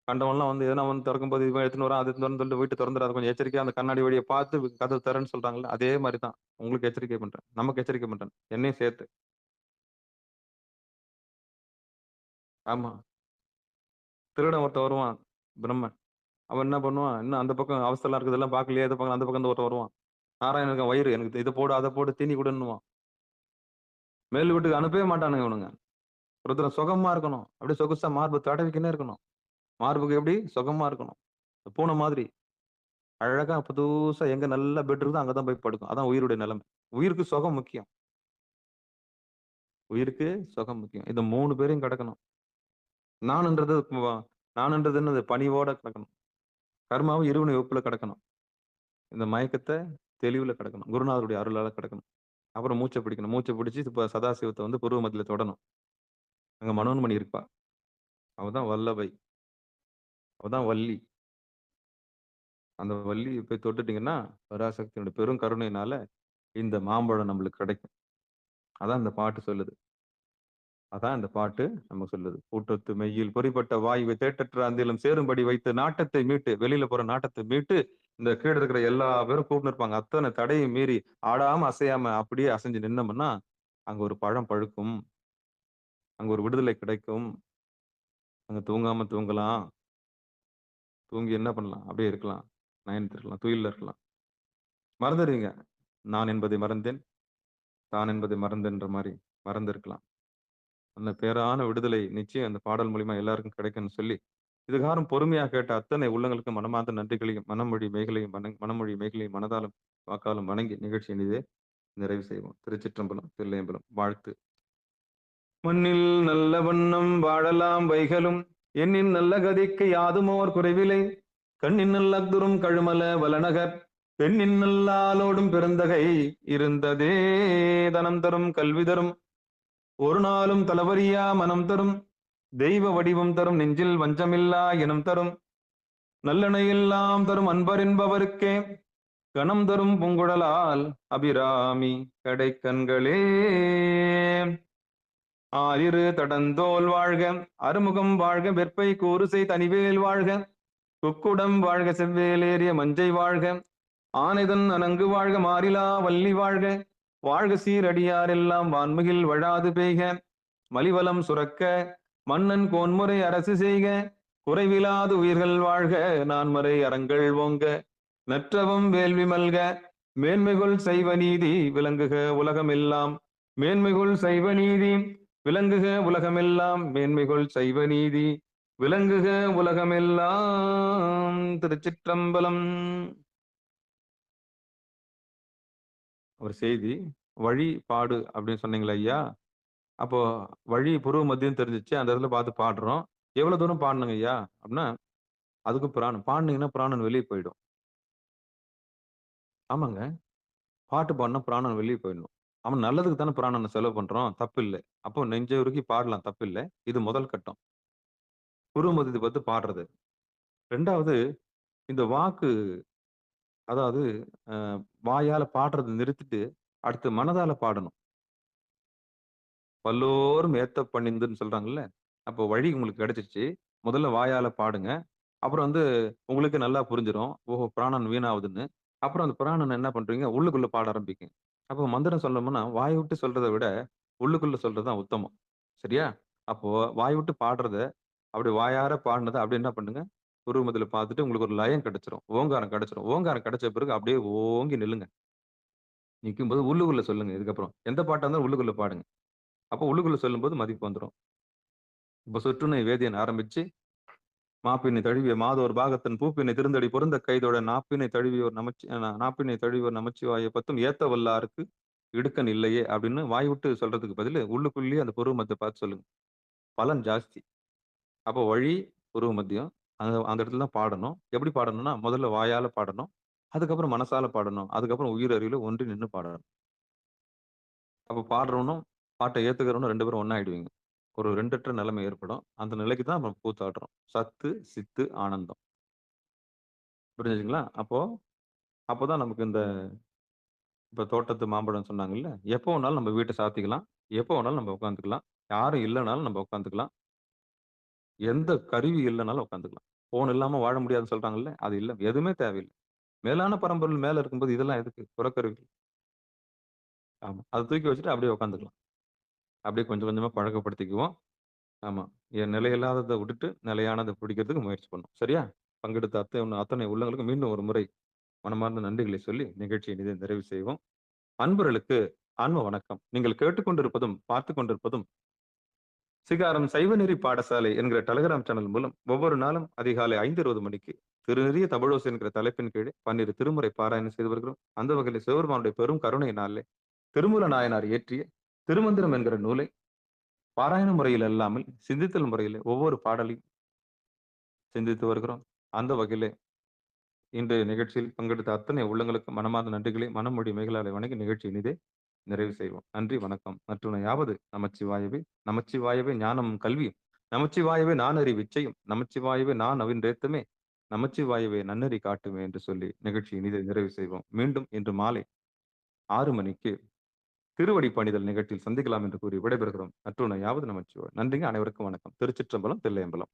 கண்டவன்லாம் வந்து எதனா வந்து திறக்கும்போது இவன் எடுத்துன்னு வரான், அது எடுத்துன்னு சொல்லிட்டு வீட்டு திறந்துடாது. கொஞ்சம் எச்சரிக்கையா அந்த கண்ணாடி வழியை பார்த்து கதவு தரேன்னு சொல்றாங்கல்ல. அதே மாதிரிதான் உங்களுக்கு எச்சரிக்கை பண்றேன். நமக்கு எச்சரிக்கை பண்றேன். என்னையும் சேர்த்து. ஆமா. திருடன் ஒருத்தன் வருவான். பிரம்மன். அவன் என்ன பண்ணுவான்? இன்னும் அந்த பக்கம் அவஸ்தெல்லாம் இருக்குது எல்லாம் பார்க்கலையே, இந்த பக்கம் அந்த பக்கம் ஒருத்தன் வருவான். நாராயணனுக்கு வயிறு எனக்கு இதை போடு அதை போடு தீனி கொடுன்னுவான். மேல் வீட்டுக்கு அனுப்பவே மாட்டானுங்க இவனுங்க. ஒருத்தர் சுகமா இருக்கணும். அப்படியே சொகுசா மார்பு தடவிக்கினே இருக்கணும். மார்புக்கு எப்படி சுகமா இருக்கணும். பூனை மாதிரி அழகா புதுசா எங்க நல்ல பெட் இருக்குதோ அங்கதான் போய் படுக்கும். அதான் உயிருடைய நிலைமை. உயிருக்கு சுகம் முக்கியம். உயிருக்கு சுகம் முக்கியம். இந்த 3 பேரையும் கடக்கணும். நான்ன்றது நான்ன்றது என்னது? பணிவோட கடக்கணும். கர்மாவை இருவினை வகுப்புல கடக்கணும். இந்த மயக்கத்தை தெளிவுல கடக்கணும். குருநாதருடைய அருளால கடக்கணும். அப்புறம் மூச்சை பிடிக்கணும். மூச்சை பிடிச்சு இப்ப சதாசிவத்தை வந்து புருவ மத்தியில தொடணும். அங்க மனோன்மணி இருப்பா. அவதான் வல்லவை. அவதான் வள்ளி. அந்த வள்ளி போய் தொட்டுட்டீங்கன்னா பராசக்தியோட பெரும் கருணையினால இந்த மாம்பழம் நம்மளுக்கு கிடைக்கும். அதான் இந்த பாட்டு சொல்லுது. அதான் இந்த பாட்டு நம்ம சொல்லுது. கூட்டத்து மெய்யில் பொறிப்பட்ட வாயுவை தேட்டற்ற அந்திலும் சேரும்படி வைத்து நாட்டத்தை மீட்டு, வெளியில போற நாட்டத்தை மீட்டு, இந்த கீழ இருக்கிற எல்லா பேரும் கூப்பிட்டு இருப்பாங்க. அத்தனை தடையும் மீறி ஆடாம அசையாம அப்படியே அசைஞ்சு நின்னோம்னா அங்க ஒரு பழம் பழுக்கும். அங்க ஒரு விடுதலை கிடைக்கும். அங்க தூங்காம தூங்கலாம். தூங்கி என்ன பண்ணலாம்? அப்படியே இருக்கலாம். நயனத்துல இருக்கலாம். துயில்ல இருக்கலாம். மறந்துடுவீங்க. நான் என்பதை மறந்தேன். தான் என்பதை மறந்தேன்ற மாதிரி மறந்து இருக்கலாம். அந்த பேரான விடுதலை நிச்சயம் அந்த பாடல் மூலியமா எல்லாருக்கும் கிடைக்கும்னு சொல்லி, இதுகாரும் பொறுமையா கேட்ட அத்தனை உள்ளங்களுக்கு மனமார்ந்த நன்றிகளையும், மனமொழி மேகலையும் மனதாலும் வாக்காலும் வணங்கி நிகழ்ச்சி இனிதே நிறைவு செய்வோம். திருச்சிற்றம்பலம், தில்லையம்பலம். வாழ்த்து. மண்ணில் நல்ல வண்ணம் வாழலாம் வைகளும், எண்ணின் நல்ல கதிக்கு யாதுமோர் குறைவிலை, கண்ணின் நல்லதுரும் கழுமல வலநகர், பெண்ணின் நல்லாலோடும் பெருந்தகை இருந்ததே தனம் தரும் கல்வி தரும், ஒரு நாளும் தளவரியா மனம் தரும், தெய்வ வடிவம் தரும், நெஞ்சில் வஞ்சமில்லா எனும் தரும், நல்லெண்ணை எல்லாம் தரும் அன்பர் என்பவருக்கே, கணம் தரும் பூங்குழலால் அபிராமி கடை கண்களே. ஆயிரு தடந்தோல் வாழ்க, அறுமுகம் வாழ்க, வெற்பை கூறுசை தனிவேல் வாழ்க, குக்குடம் வாழ்க, செவ்வேலேறிய மஞ்சை வாழ்க, ஆனைதன் அணங்கு வாழ்க, மாறிலா வள்ளி வாழ்க, வாழ்க சீரடியார் எல்லாம் வான்மிகில் வழாது பெய்க, மலிவலம் சுரக்க, மன்னன் கோன்முறை அரசு செய்க, குறைவிலாது உயிர்கள் வாழ்க, நான்மறை அறங்கள் ஓங்க, நற்றவம் வேள்வி மல்க, மேன்மைகுள் சைவ நீதி விளங்குக உலகமெல்லாம், மேன்மைகுள் சைவ நீதி விளங்குக உலகமெல்லாம், மேன்மைகுள் சைவ நீதி விளங்குக உலகமெல்லாம். திருச்சிற்றம்பலம். ஒரு செய்தி, வழிபாடு அப்படின்னு சொன்னீங்களா ஐயா? அப்போ வழி புருவ மத்தியம் தெரிஞ்சிச்சு. அந்த இடத்துல பார்த்து பாடுறோம். எவ்வளவு தூரம் பாடணுங்க ஐயா? அப்படின்னா, அதுக்கு பிராணன். பாடுனீங்கன்னா பிராணன் வெளிய போயிடும். ஆமாங்க. பாட்டு பாடுனா பிராணன் வெளிய போயிடணும். அவன் நல்லதுக்கு தானே பிராணன செலவு பண்றோம். தப்பில்ல. அப்போ நெஞ்ச உருகி பாடலாம் தப்பில்ல. இது முதல் கட்டம். புருவ மத்தியத்த பார்த்து பாடுறது. 2வது இந்த வாக்கு அதாவது அ வாயால பாடுறத நிறுத்திட்டு, அடுத்து மனதால பாடணும். "பல்லோரும் ஏத்த பணிந்துன்னு" சொல்றாங்கல்ல. அப்போ வழி உங்களுக்கு கிடைச்சிருச்சு. முதல்ல வாயால பாடுங்க. அப்புறம் உங்களுக்கு நல்லா புரிஞ்சிரும். ஓஹோ! பிராணன் வீணாவுதுன்னு. அப்புறம் அந்த பிராணன என்ன பண்றீங்க, உள்ளுக்குள்ள பாட ஆரம்பிக்குங்க. அப்போ மந்திரம் சொல்லணும்னா, வாய் விட்டு சொல்றத விட, உள்ளுக்குள்ள சொல்றது தான் உத்தமம். சரியா? அப்போ வாய் விட்டு பாடுறத, அப்படி வாயார பாடுனத அப்படியே என்ன பண்ணுங்க, உருவமத்தில பார்த்துட்டு உங்களுக்கு ஒரு லயம் கிடைச்சிரும். ஓங்காரம் கிடைச்சிரும். ஓங்காரம் கிடைச்ச பிறகு அப்படியே ஓங்கி நில்லுங்க. நிக்கும்போது உள்ளுக்குள்ள சொல்லுங்க இதுக்கப்புறம். எந்த பாட்டா இருந்தாலும் உள்ளுக்குள்ள பாடுங்க. அப்போ உள்ளுக்குள்ள சொல்லும்போது மதிப்பு வந்துரும். இப்ப சொற்றுணை வேதியன் ஆரம்பிச்சு, "மாப்பினை தழுவிய மாதோர் பாகத்தன் பூப்பினை திருந்தடி பொருந்தக் கைதொழ நாப்பினை தழுவியோர் நமச்சிவாய பத்தும் ஏத்த வல்லார்க்கு இடுக்கண் இல்லையே" அப்படின்னு வாய் விட்டு சொல்றதுக்கு பதிலு உள்ளுக்குள்ளேயே அந்த பொருவ மத்த பார்த்து சொல்லுங்க. பலன் ஜாஸ்தி. அப்போ வழி, புருவ மத்தியம். அந்த அந்த இடத்துல தான் பாடணும். எப்படி பாடணும்னா, முதல்ல வாயால பாடணும். அதுக்கப்புறம் மனசால பாடணும். அதுக்கப்புறம் உயிர் அறிவில ஒன்றி நின்னு பாடணும். அப்ப பாடுறவனும், பாட்ட ஏத்துக்கிறவனும் 2 பேரும் ஒண்ணா ஆயிடுவீங்க. ஒரு 2 அற்ற நிலைமை ஏற்படும். அந்த நிலைக்கு தான் நம்ம கூத்தாடுறோம். சத்து, சித்து, ஆனந்தம். புரிஞ்சுதுங்களா? அப்போதான் நமக்கு இப்ப தோட்டத்து மாம்பழம் சொன்னாங்கல்ல, எப்போ வேணாலும் நம்ம வீட்ட சாத்திக்கலாம். எப்போ வேணாலும் நம்ம உட்காந்துக்கலாம். யாரும் இல்லனாலும் நம்ம உட்காந்துக்கலாம். எந்த கருவி இல்லனாலும் உட்காந்துக்கலாம். ஃபோன் இல்லாம வாழ முடியாதுன்னு சொல்றாங்கல்ல, அது இல்ல. எதுவுமே தேவையில்ல. மேலான பரம்பொருள் மேல இருக்கும்போது இதெல்லாம் எதுக்கு? புறக்கருவி. ஆமா. அத தூக்கி வச்சுட்டு அப்படியே உட்காந்துக்கலாம். அப்படியே கொஞ்சம் கொஞ்சமா பழக்கப்படுத்திக்குவோம். ஆமா. என் நிலையில்லாதத விட்டுட்டு, நிலையானத பிடிக்கிறதுக்கு முயற்சி பண்ணுவோம். சரியா? பங்கெடுத்த அத்தனை உள்ளங்களுக்கும் மீண்டும் ஒரு முறை மனமார்ந்த நன்றிகளை சொல்லி, நிகழ்ச்சியை இனிதே நிறைவு செய்வோம். அன்பர்களுக்கு ஆன்ம வணக்கம். நீங்கள் கேட்டுக்கொண்டிருப்பதும், பார்த்துக் கொண்டிருப்பதும் சிகாரம் சைவநெறி பாடசாலை என்கிற டெலகிராம் சேனல் மூலம் ஒவ்வொரு நாளும் அதிகாலை 5:20 மணிக்கு திருநெறிய தமிழோசை என்கிற தலைப்பின் கீழே 12 திருமுறை பாராயணம் செய்து வருகிறோம். அந்த வகையில் சிவபெருமானுடைய பெரும் கருணையினாலே திருமூல நாயனார் இயற்றிய திருமந்திரம் என்கிற நூலை பாராயண முறையில் அல்லாமல் சிந்தித்தல் முறையிலே ஒவ்வொரு பாடலையும் சிந்தித்து வருகிறோம். அந்த வகையிலே இன்றைய நிகழ்ச்சியில் பங்கெடுத்த அத்தனை உள்ளங்களுக்கு மனமார்ந்த நன்றிகளை மனமொழி மேகலாலை வணங்கி நிகழ்ச்சி இனிதே நிறைவு செய்வோம். நன்றி, வணக்கம். மற்றுணையாவது நமச்சிவாயவே. நமச்சிவாயவே ஞானமும் கல்வியும். நமச்சிவாயவே நானறி விச்சையும். நமச்சிவாயவே நான் அவின்றேத்தமே. நமச்சிவாயவே நன்னறி காட்டுமே என்று சொல்லி நிகழ்ச்சி இனிதே நிறைவு செய்வோம். மீண்டும் இன்று மாலை 6 மணிக்கு திருவடி பணிதல் நிகழ்ச்சியில் சந்திக்கலாம் என்று கூறி விடைபெறுகிறோம். மற்றுணையாவது நமச்சிவாய. நன்றிங்க. அனைவருக்கும் வணக்கம். திருச்சிற்றம்பலம், தில்லையம்பலம்.